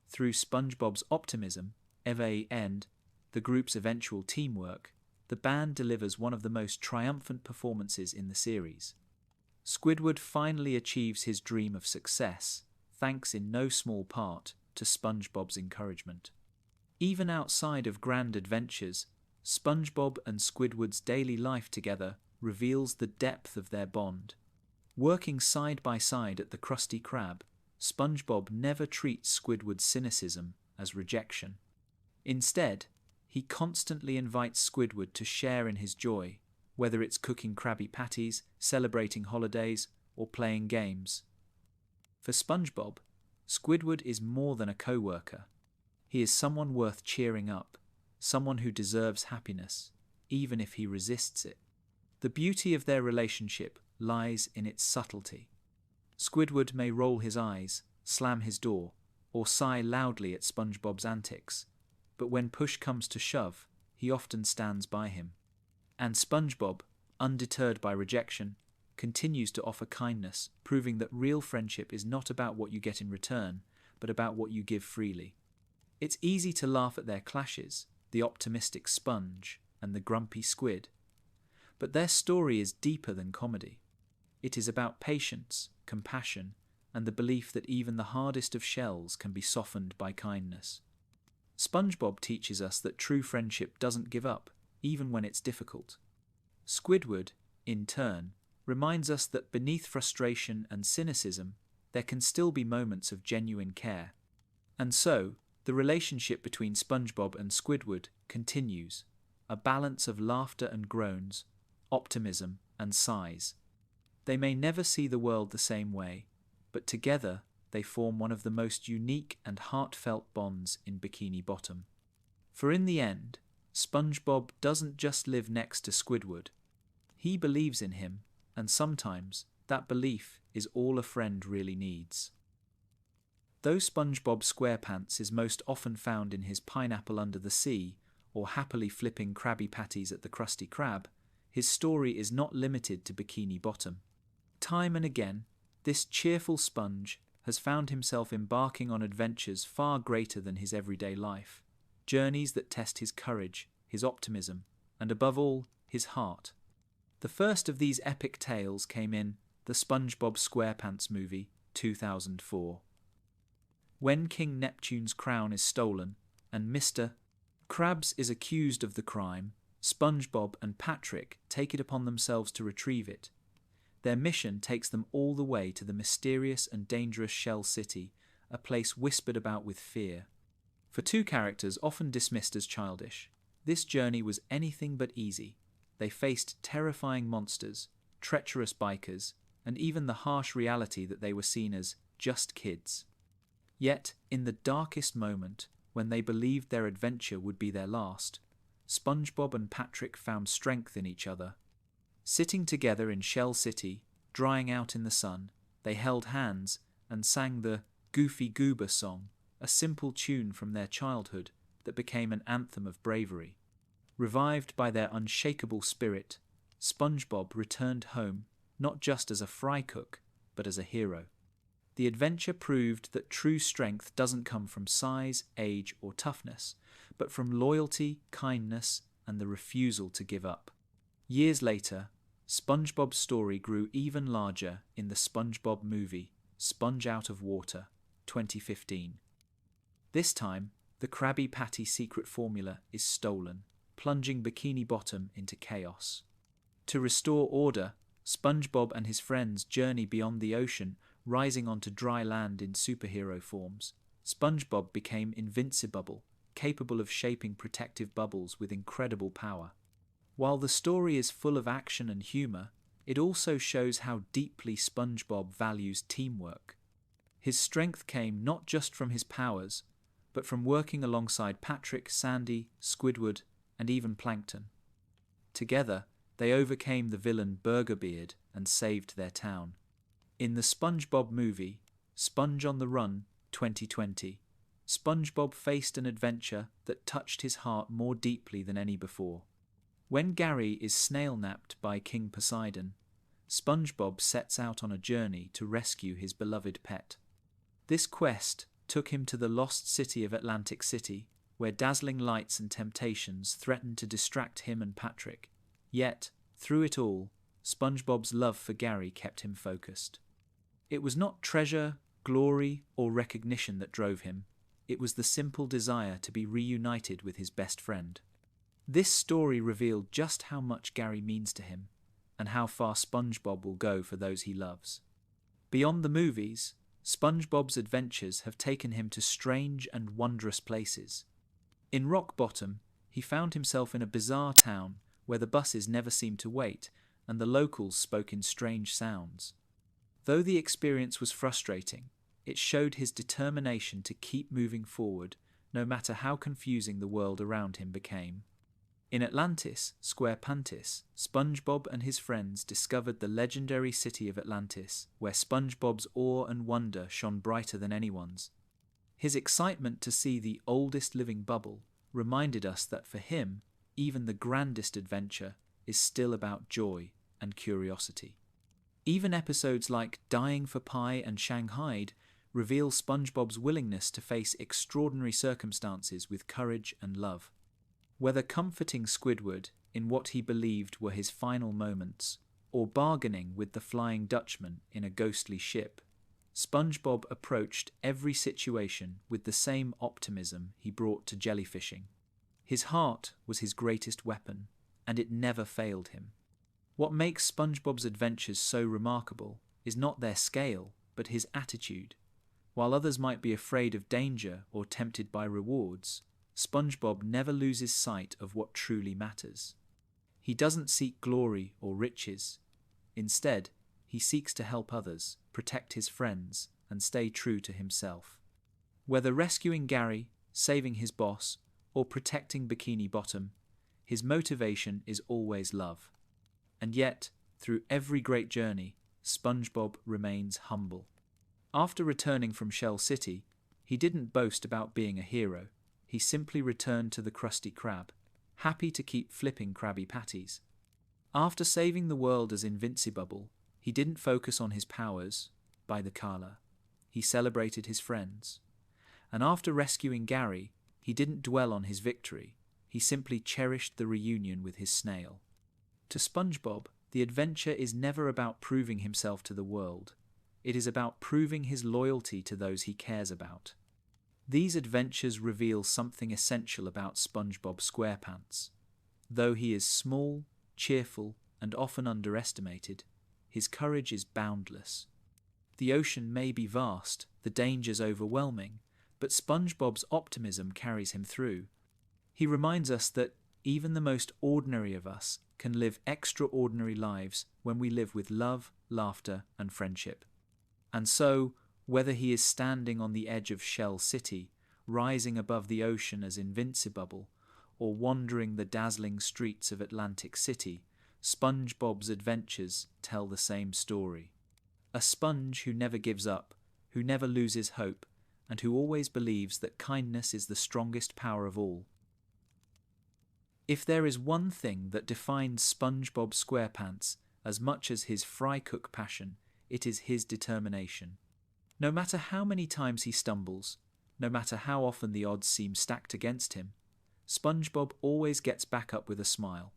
Through SpongeBob's optimism, and the group's eventual teamwork, the band delivers one of the most triumphant performances in the series. Squidward finally achieves his dream of success, thanks in no small part to SpongeBob's encouragement. Even outside of grand adventures, SpongeBob and Squidward's daily life together reveals the depth of their bond. Working side by side at the Krusty Krab, SpongeBob never treats Squidward's cynicism as rejection. Instead, he constantly invites Squidward to share in his joy, whether it's cooking Krabby Patties, celebrating holidays, or playing games. For SpongeBob, Squidward is more than a co-worker. He is someone worth cheering up, someone who deserves happiness, even if he resists it. The beauty of their relationship lies in its subtlety. Squidward may roll his eyes, slam his door, or sigh loudly at SpongeBob's antics, but when push comes to shove, he often stands by him. And SpongeBob, undeterred by rejection, continues to offer kindness, proving that real friendship is not about what you get in return, but about what you give freely. It's easy to laugh at their clashes, the optimistic sponge and the grumpy squid. But their story is deeper than comedy. It is about patience, compassion, and the belief that even the hardest of shells can be softened by kindness. SpongeBob teaches us that true friendship doesn't give up, even when it's difficult. Squidward, in turn, reminds us that beneath frustration and cynicism, there can still be moments of genuine care. And so, the relationship between SpongeBob and Squidward continues, a balance of laughter and groans, optimism and sighs. They may never see the world the same way, but together they form one of the most unique and heartfelt bonds in Bikini Bottom. For in the end, SpongeBob doesn't just live next to Squidward. He believes in him, and sometimes that belief is all a friend really needs. Though SpongeBob SquarePants is most often found in his pineapple under the sea or happily flipping Krabby Patties at the Krusty Krab, his story is not limited to Bikini Bottom. Time and again, this cheerful sponge has found himself embarking on adventures far greater than his everyday life, journeys that test his courage, his optimism, and above all, his heart. The first of these epic tales came in the SpongeBob SquarePants movie, 2004. When King Neptune's crown is stolen and Mr. Krabs is accused of the crime, SpongeBob and Patrick take it upon themselves to retrieve it. Their mission takes them all the way to the mysterious and dangerous Shell City, a place whispered about with fear. For two characters often dismissed as childish, this journey was anything but easy. They faced terrifying monsters, treacherous bikers, and even the harsh reality that they were seen as just kids. Yet, in the darkest moment, when they believed their adventure would be their last, SpongeBob and Patrick found strength in each other. Sitting together in Shell City, drying out in the sun, they held hands and sang the Goofy Goober song, a simple tune from their childhood that became an anthem of bravery. Revived by their unshakable spirit, SpongeBob returned home not just as a fry cook, but as a hero. The adventure proved that true strength doesn't come from size, age, or toughness, but from loyalty, kindness, and the refusal to give up. Years later, SpongeBob's story grew even larger in the SpongeBob movie, Sponge Out of Water, 2015. This time, the Krabby Patty secret formula is stolen, plunging Bikini Bottom into chaos. To restore order, SpongeBob and his friends journey beyond the ocean, rising onto dry land in superhero forms. SpongeBob became invincible, capable of shaping protective bubbles with incredible power. While the story is full of action and humor, it also shows how deeply SpongeBob values teamwork. His strength came not just from his powers, but from working alongside Patrick, Sandy, Squidward, and even Plankton. Together, they overcame the villain Burgerbeard and saved their town. In the SpongeBob movie, Sponge on the Run, 2020, SpongeBob faced an adventure that touched his heart more deeply than any before. When Gary is snail-napped by King Poseidon, SpongeBob sets out on a journey to rescue his beloved pet. This quest took him to the lost city of Atlantic City, where dazzling lights and temptations threatened to distract him and Patrick. Yet, through it all, SpongeBob's love for Gary kept him focused. It was not treasure, glory, or recognition that drove him. It was the simple desire to be reunited with his best friend. This story revealed just how much Gary means to him, and how far SpongeBob will go for those he loves. Beyond the movies, SpongeBob's adventures have taken him to strange and wondrous places. In Rock Bottom, he found himself in a bizarre town where the buses never seemed to wait, and the locals spoke in strange sounds. Though the experience was frustrating, it showed his determination to keep moving forward, no matter how confusing the world around him became. In Atlantis, SquarePants, SpongeBob and his friends discovered the legendary city of Atlantis, where SpongeBob's awe and wonder shone brighter than anyone's. His excitement to see the oldest living bubble reminded us that for him, even the grandest adventure is still about joy and curiosity. Even episodes like Dying for Pie and Shanghaied reveal SpongeBob's willingness to face extraordinary circumstances with courage and love. Whether comforting Squidward in what he believed were his final moments, or bargaining with the Flying Dutchman in a ghostly ship, SpongeBob approached every situation with the same optimism he brought to jellyfishing. His heart was his greatest weapon, and it never failed him. What makes SpongeBob's adventures so remarkable is not their scale, but his attitude. While others might be afraid of danger or tempted by rewards, SpongeBob never loses sight of what truly matters. He doesn't seek glory or riches. Instead, he seeks to help others, protect his friends, and stay true to himself. Whether rescuing Gary, saving his boss, or protecting Bikini Bottom, his motivation is always love. And yet, through every great journey, SpongeBob remains humble. After returning from Shell City, he didn't boast about being a hero. He simply returned to the Krusty Krab, happy to keep flipping Krabby Patties. After saving the world as Invincibubble, he didn't focus on his powers, by the Carla. he celebrated his friends. And after rescuing Gary, he didn't dwell on his victory, he simply cherished the reunion with his snail. To SpongeBob, the adventure is never about proving himself to the world. It is about proving his loyalty to those he cares about. These adventures reveal something essential about SpongeBob SquarePants. Though he is small, cheerful, and often underestimated, his courage is boundless. The ocean may be vast, the dangers overwhelming, but SpongeBob's optimism carries him through. He reminds us that even the most ordinary of us can live extraordinary lives when we live with love, laughter, and friendship. And so, whether he is standing on the edge of Shell City, rising above the ocean as Invincible, or wandering the dazzling streets of Atlantic City, SpongeBob's adventures tell the same story. A sponge who never gives up, who never loses hope, and who always believes that kindness is the strongest power of all. If there is one thing that defines SpongeBob SquarePants as much as his fry cook passion, it is his determination. No matter how many times he stumbles, no matter how often the odds seem stacked against him, SpongeBob always gets back up with a smile.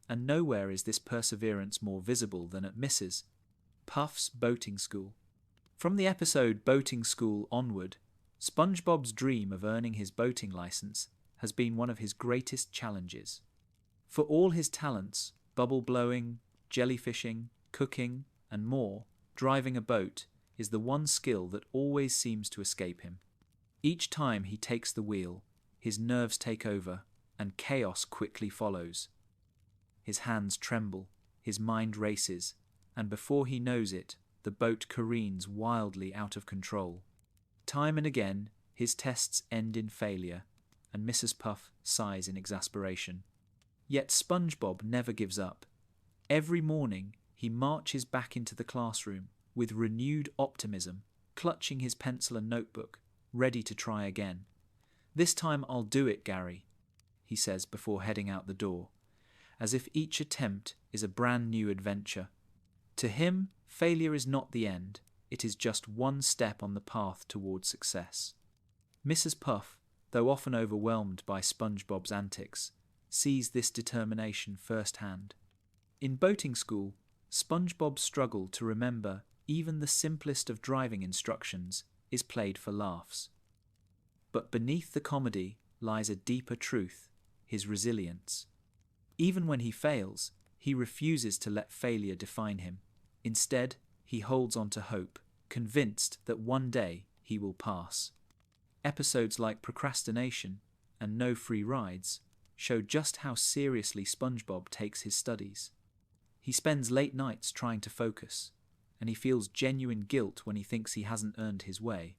And nowhere is this perseverance more visible than at Mrs. Puff's boating school. From the episode Boating School onward, SpongeBob's dream of earning his boating license has been one of his greatest challenges. For all his talents, bubble blowing, jellyfishing, cooking, and more, driving a boat is the one skill that always seems to escape him. Each time he takes the wheel, his nerves take over, and chaos quickly follows. His hands tremble, his mind races, and before he knows it, the boat careens wildly out of control. Time and again, his tests end in failure, and Mrs. Puff sighs in exasperation. Yet SpongeBob never gives up. Every morning, he marches back into the classroom with renewed optimism, clutching his pencil and notebook, ready to try again. "This time I'll do it, Gary," he says before heading out the door, as if each attempt is a brand new adventure. To him, failure is not the end, it is just one step on the path toward success. Mrs. Puff, though often overwhelmed by SpongeBob's antics, sees this determination firsthand. In boating school, SpongeBob's struggle to remember even the simplest of driving instructions is played for laughs. But beneath the comedy lies a deeper truth, his resilience. Even when he fails, he refuses to let failure define him. Instead, he holds on to hope, convinced that one day he will pass. Episodes like Procrastination and No Free Rides show just how seriously SpongeBob takes his studies. He spends late nights trying to focus, and he feels genuine guilt when he thinks he hasn't earned his way.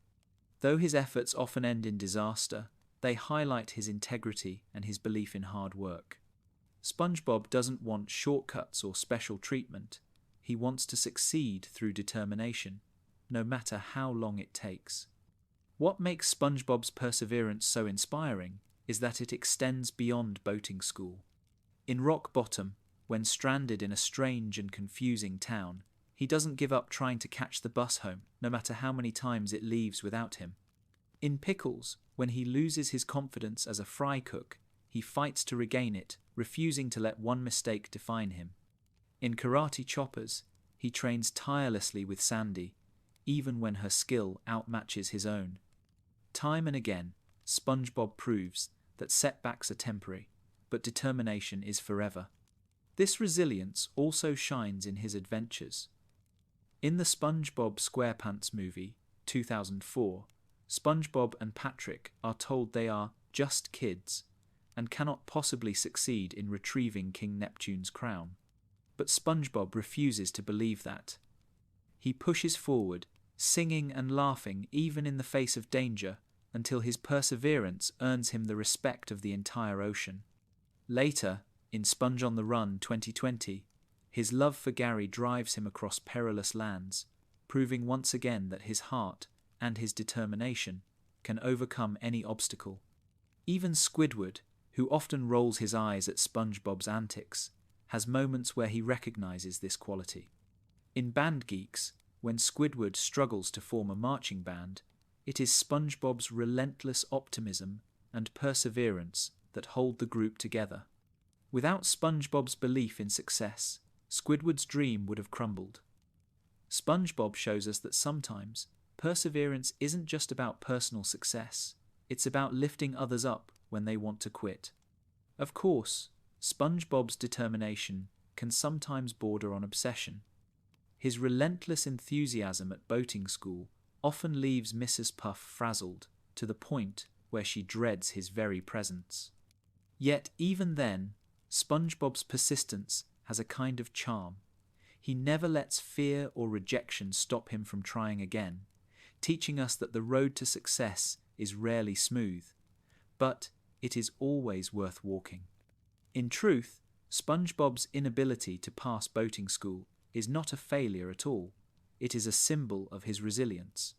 Though his efforts often end in disaster, they highlight his integrity and his belief in hard work. SpongeBob doesn't want shortcuts or special treatment. He wants to succeed through determination, no matter how long it takes. What makes SpongeBob's perseverance so inspiring is that it extends beyond boating school. In Rock Bottom, when stranded in a strange and confusing town, he doesn't give up trying to catch the bus home, no matter how many times it leaves without him. In Pickles, when he loses his confidence as a fry cook, he fights to regain it, refusing to let one mistake define him. In Karate Choppers, he trains tirelessly with Sandy, even when her skill outmatches his own. Time and again, SpongeBob proves that setbacks are temporary, but determination is forever. This resilience also shines in his adventures. In the SpongeBob SquarePants movie, 2004, SpongeBob and Patrick are told they are just kids and cannot possibly succeed in retrieving King Neptune's crown. But SpongeBob refuses to believe that. He pushes forward, singing and laughing even in the face of danger, until his perseverance earns him the respect of the entire ocean. Later, in Sponge on the Run 2020, his love for Gary drives him across perilous lands, proving once again that his heart and his determination can overcome any obstacle. Even Squidward, who often rolls his eyes at SpongeBob's antics, has moments where he recognizes this quality. In Band Geeks, when Squidward struggles to form a marching band, it is SpongeBob's relentless optimism and perseverance that hold the group together. Without SpongeBob's belief in success, Squidward's dream would have crumbled. SpongeBob shows us that sometimes perseverance isn't just about personal success, it's about lifting others up when they want to quit. Of course, SpongeBob's determination can sometimes border on obsession. His relentless enthusiasm at boating school often leaves Mrs. Puff frazzled to the point where she dreads his very presence. Yet even then, SpongeBob's persistence has a kind of charm. He never lets fear or rejection stop him from trying again, teaching us that the road to success is rarely smooth, but it is always worth walking. In truth, SpongeBob's inability to pass boating school is not a failure at all. It is a symbol of his resilience.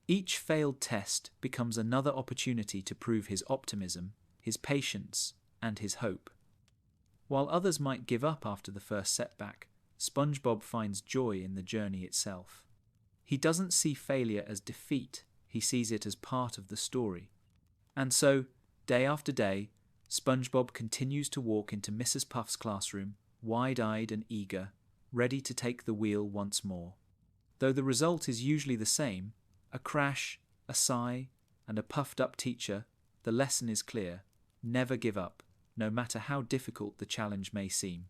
Each failed test becomes another opportunity to prove his optimism, his patience, and his hope. While others might give up after the first setback, SpongeBob finds joy in the journey itself. He doesn't see failure as defeat, he sees it as part of the story. And so, day after day, SpongeBob continues to walk into Mrs. Puff's classroom, wide-eyed and eager, ready to take the wheel once more. Though the result is usually the same, a crash, a sigh, and a puffed-up teacher, the lesson is clear: never give up, no matter how difficult the challenge may seem.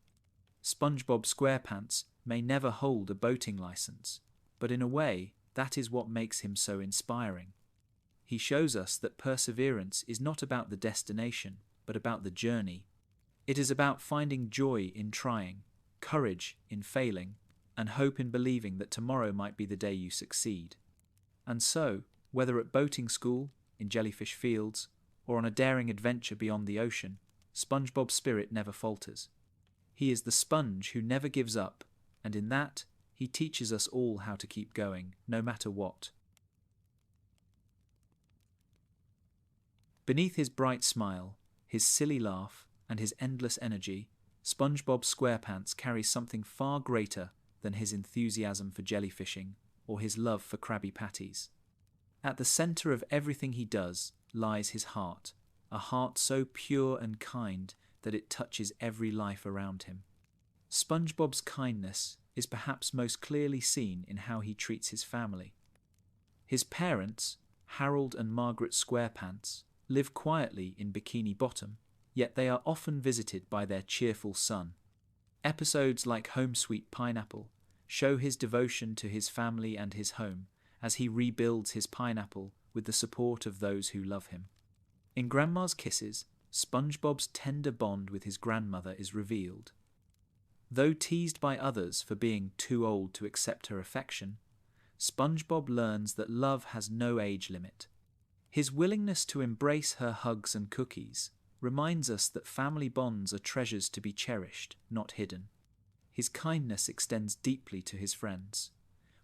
SpongeBob SquarePants may never hold a boating license, but in a way, that is what makes him so inspiring. He shows us that perseverance is not about the destination, but about the journey. It is about finding joy in trying, courage in failing, and hope in believing that tomorrow might be the day you succeed. And so, whether at boating school, in Jellyfish Fields, or on a daring adventure beyond the ocean, SpongeBob's spirit never falters. He is the sponge who never gives up, and in that, he teaches us all how to keep going, no matter what. Beneath his bright smile, his silly laugh, and his endless energy, SpongeBob SquarePants carries something far greater than his enthusiasm for jellyfishing or his love for Krabby Patties. At the centre of everything he does lies his heart, a heart so pure and kind that it touches every life around him. SpongeBob's kindness is perhaps most clearly seen in how he treats his family. His parents, Harold and Margaret SquarePants, live quietly in Bikini Bottom, yet they are often visited by their cheerful son. Episodes like Home Sweet Pineapple show his devotion to his family and his home as he rebuilds his pineapple with the support of those who love him. In Grandma's Kisses, SpongeBob's tender bond with his grandmother is revealed. Though teased by others for being too old to accept her affection, SpongeBob learns that love has no age limit. His willingness to embrace her hugs and cookies reminds us that family bonds are treasures to be cherished, not hidden. His kindness extends deeply to his friends.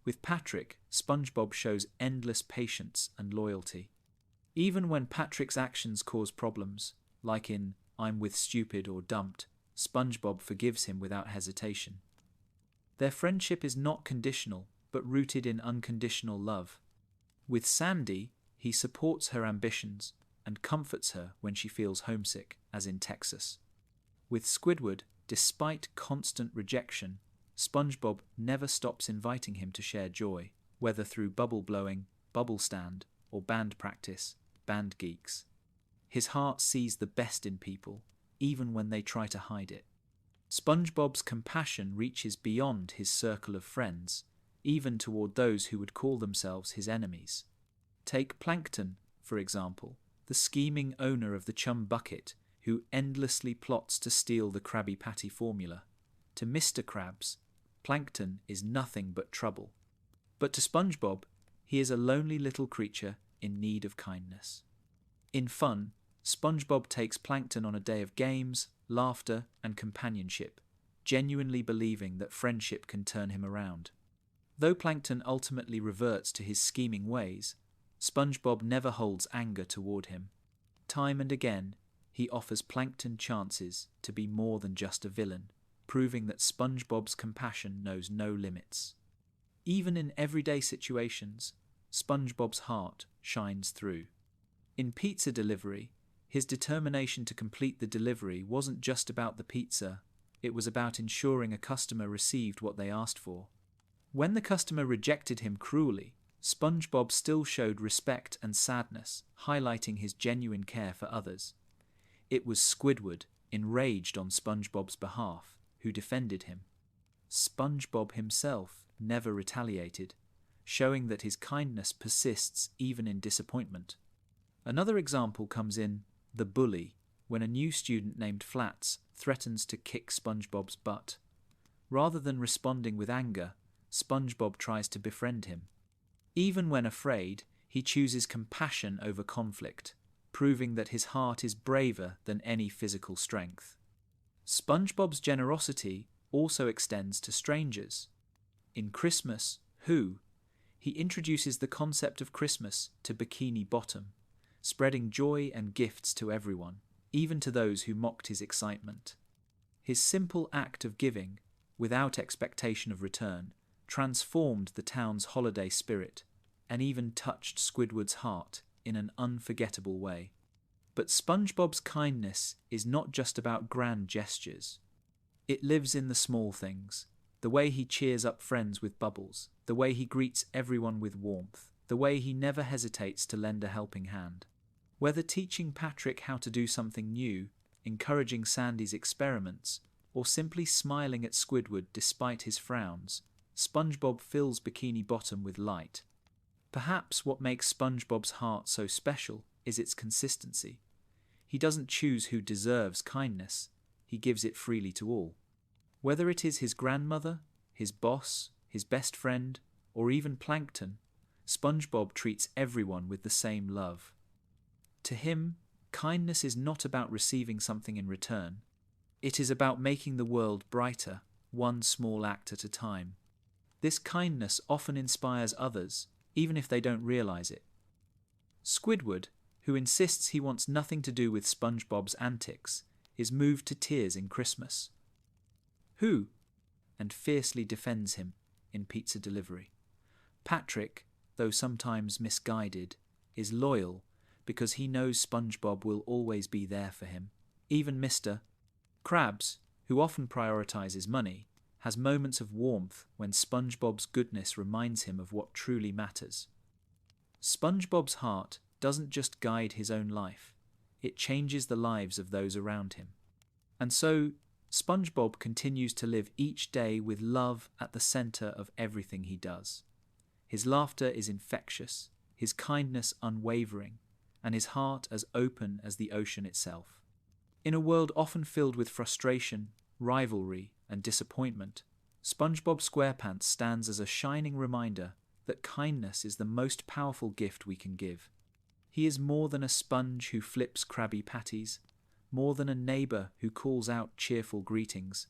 With Patrick, SpongeBob shows endless patience and loyalty. Even when Patrick's actions cause problems, like in I'm with Stupid or Dumped, SpongeBob forgives him without hesitation. Their friendship is not conditional, but rooted in unconditional love. With Sandy, he supports her ambitions and comforts her when she feels homesick, as in Texas. With Squidward, despite constant rejection, SpongeBob never stops inviting him to share joy, whether through bubble blowing, bubble stand, or band practice, band geeks. His heart sees the best in people, even when they try to hide it. SpongeBob's compassion reaches beyond his circle of friends, even toward those who would call themselves his enemies. Take Plankton, for example, the scheming owner of the Chum Bucket who endlessly plots to steal the Krabby Patty formula. To Mr. Krabs, Plankton is nothing but trouble. But to SpongeBob, he is a lonely little creature in need of kindness. In fun, SpongeBob takes Plankton on a day of games, laughter, and companionship, genuinely believing that friendship can turn him around. Though Plankton ultimately reverts to his scheming ways, SpongeBob never holds anger toward him. Time and again, he offers Plankton chances to be more than just a villain, proving that SpongeBob's compassion knows no limits. Even in everyday situations, SpongeBob's heart shines through. In pizza delivery, his determination to complete the delivery wasn't just about the pizza, it was about ensuring a customer received what they asked for. When the customer rejected him cruelly, SpongeBob still showed respect and sadness, highlighting his genuine care for others. It was Squidward, enraged on SpongeBob's behalf, who defended him. SpongeBob himself never retaliated, showing that his kindness persists even in disappointment. Another example comes in The Bully, when a new student named Flats threatens to kick SpongeBob's butt. Rather than responding with anger, SpongeBob tries to befriend him. Even when afraid, he chooses compassion over conflict, proving that his heart is braver than any physical strength. SpongeBob's generosity also extends to strangers. In Christmas, Who, he introduces the concept of Christmas to Bikini Bottom, spreading joy and gifts to everyone, even to those who mocked his excitement. His simple act of giving, without expectation of return, transformed the town's holiday spirit and even touched Squidward's heart in an unforgettable way. But SpongeBob's kindness is not just about grand gestures. It lives in the small things, the way he cheers up friends with bubbles, the way he greets everyone with warmth, the way he never hesitates to lend a helping hand. Whether teaching Patrick how to do something new, encouraging Sandy's experiments, or simply smiling at Squidward despite his frowns, SpongeBob fills Bikini Bottom with light. Perhaps what makes SpongeBob's heart so special is its consistency. He doesn't choose who deserves kindness, he gives it freely to all. Whether it is his grandmother, his boss, his best friend, or even Plankton, SpongeBob treats everyone with the same love. To him, kindness is not about receiving something in return. It is about making the world brighter, one small act at a time. This kindness often inspires others, even if they don't realize it. Squidward, who insists he wants nothing to do with SpongeBob's antics, is moved to tears in Christmas. Who? And fiercely defends him in pizza delivery. Patrick, though sometimes misguided, is loyal because he knows SpongeBob will always be there for him. Even Mr. Krabs, who often prioritizes money, has moments of warmth when SpongeBob's goodness reminds him of what truly matters. SpongeBob's heart doesn't just guide his own life, it changes the lives of those around him. And so, SpongeBob continues to live each day with love at the center of everything he does. His laughter is infectious, his kindness unwavering, and his heart as open as the ocean itself. In a world often filled with frustration, rivalry, and disappointment, SpongeBob SquarePants stands as a shining reminder that kindness is the most powerful gift we can give. He is more than a sponge who flips Krabby Patties, more than a neighbor who calls out cheerful greetings.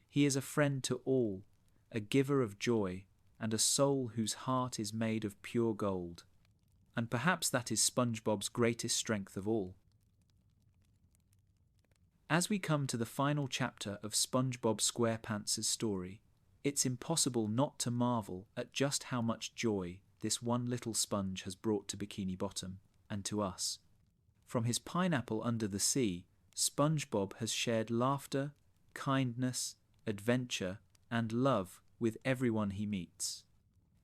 He is a friend to all, a giver of joy, and a soul whose heart is made of pure gold. And perhaps that is SpongeBob's greatest strength of all. As we come to the final chapter of SpongeBob SquarePants' story, it's impossible not to marvel at just how much joy this one little sponge has brought to Bikini Bottom and to us. From his pineapple under the sea, SpongeBob has shared laughter, kindness, adventure, and love with everyone he meets.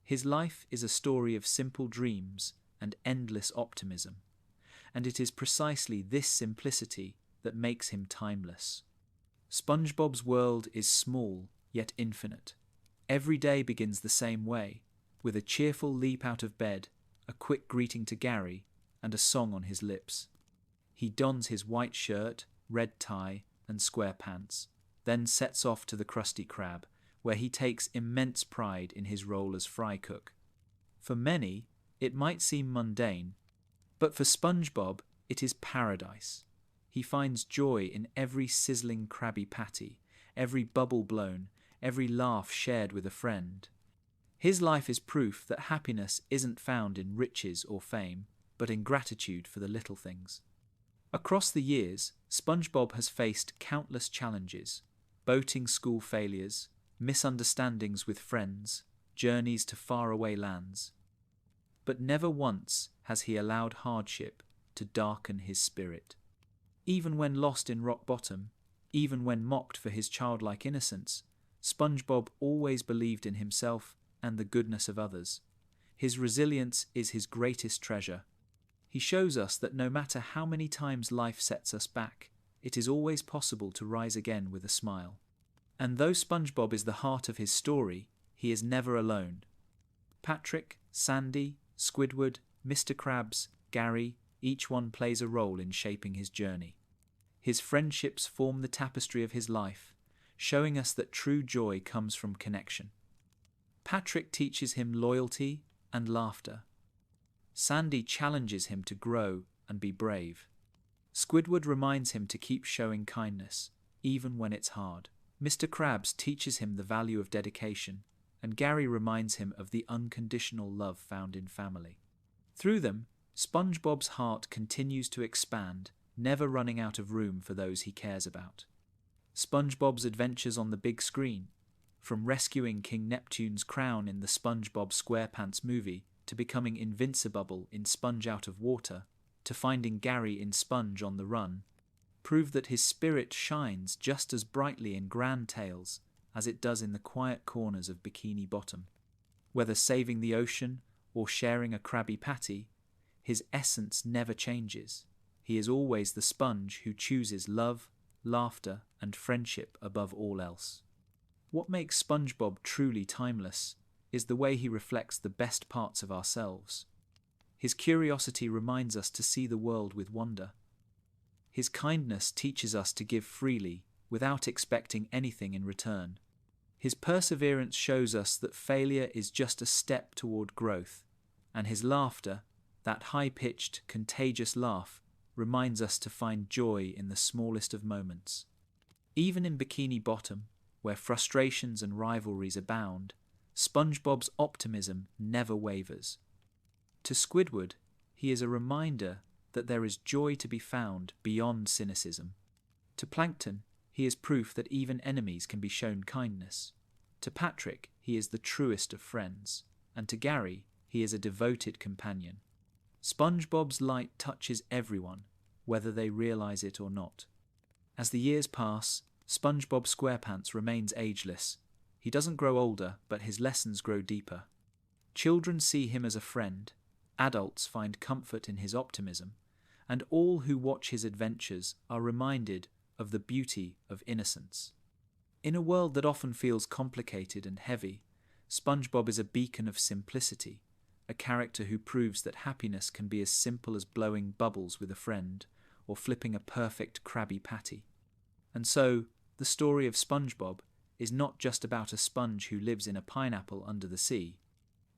His life is a story of simple dreams and endless optimism, and it is precisely this simplicity that makes him timeless. SpongeBob's world is small yet infinite. Every day begins the same way, with a cheerful leap out of bed, a quick greeting to Gary, and a song on his lips. He dons his white shirt, red tie, and square pants, then sets off to the Krusty Krab, where he takes immense pride in his role as fry cook. For many, it might seem mundane, but for SpongeBob, it is paradise. He finds joy in every sizzling Krabby Patty, every bubble blown, every laugh shared with a friend. His life is proof that happiness isn't found in riches or fame, but in gratitude for the little things. Across the years, SpongeBob has faced countless challenges: boating school failures, misunderstandings with friends, journeys to faraway lands. But never once has he allowed hardship to darken his spirit. Even when lost in rock bottom, even when mocked for his childlike innocence, SpongeBob always believed in himself and the goodness of others. His resilience is his greatest treasure. He shows us that no matter how many times life sets us back, it is always possible to rise again with a smile. And though SpongeBob is the heart of his story, he is never alone. Patrick, Sandy, Squidward, Mr. Krabs, Gary, each one plays a role in shaping his journey. His friendships form the tapestry of his life, showing us that true joy comes from connection. Patrick teaches him loyalty and laughter. Sandy challenges him to grow and be brave. Squidward reminds him to keep showing kindness, even when it's hard. Mr. Krabs teaches him the value of dedication, and Gary reminds him of the unconditional love found in family. Through them, SpongeBob's heart continues to expand, never running out of room for those he cares about. SpongeBob's adventures on the big screen, from rescuing King Neptune's crown in the SpongeBob SquarePants movie to becoming invincible in Sponge Out of Water, to finding Gary in Sponge on the Run, prove that his spirit shines just as brightly in grand tales as it does in the quiet corners of Bikini Bottom. Whether saving the ocean or sharing a Krabby Patty, his essence never changes. He is always the sponge who chooses love, laughter, and friendship above all else. What makes SpongeBob truly timeless is the way he reflects the best parts of ourselves. His curiosity reminds us to see the world with wonder. His kindness teaches us to give freely without expecting anything in return. His perseverance shows us that failure is just a step toward growth, and his laughter, that high-pitched, contagious laugh, reminds us to find joy in the smallest of moments. Even in Bikini Bottom, where frustrations and rivalries abound, SpongeBob's optimism never wavers. To Squidward, he is a reminder that there is joy to be found beyond cynicism. To Plankton, he is proof that even enemies can be shown kindness. To Patrick, he is the truest of friends. And to Gary, he is a devoted companion. SpongeBob's light touches everyone, whether they realize it or not. As the years pass, SpongeBob SquarePants remains ageless. He doesn't grow older, but his lessons grow deeper. Children see him as a friend, adults find comfort in his optimism, and all who watch his adventures are reminded of the beauty of innocence. In a world that often feels complicated and heavy, SpongeBob is a beacon of simplicity, a character who proves that happiness can be as simple as blowing bubbles with a friend or flipping a perfect Krabby Patty. And so, the story of SpongeBob is not just about a sponge who lives in a pineapple under the sea.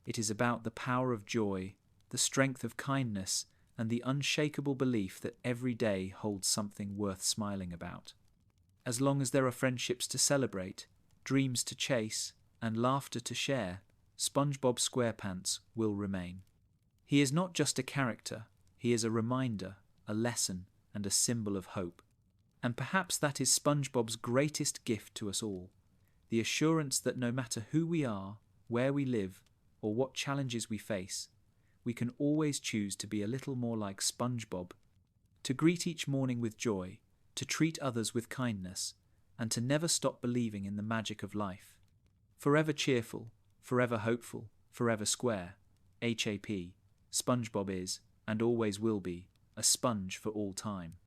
It is about the power of joy, the strength of kindness, and the unshakable belief that every day holds something worth smiling about. As long as there are friendships to celebrate, dreams to chase, and laughter to share, SpongeBob SquarePants will remain. He is not just a character, he is a reminder, a lesson, and a symbol of hope. And perhaps that is SpongeBob's greatest gift to us all, the assurance that no matter who we are, where we live, or what challenges we face, we can always choose to be a little more like SpongeBob, to greet each morning with joy, to treat others with kindness, and to never stop believing in the magic of life. Forever cheerful, forever hopeful, forever square, HAP, SpongeBob is, and always will be, a sponge for all time.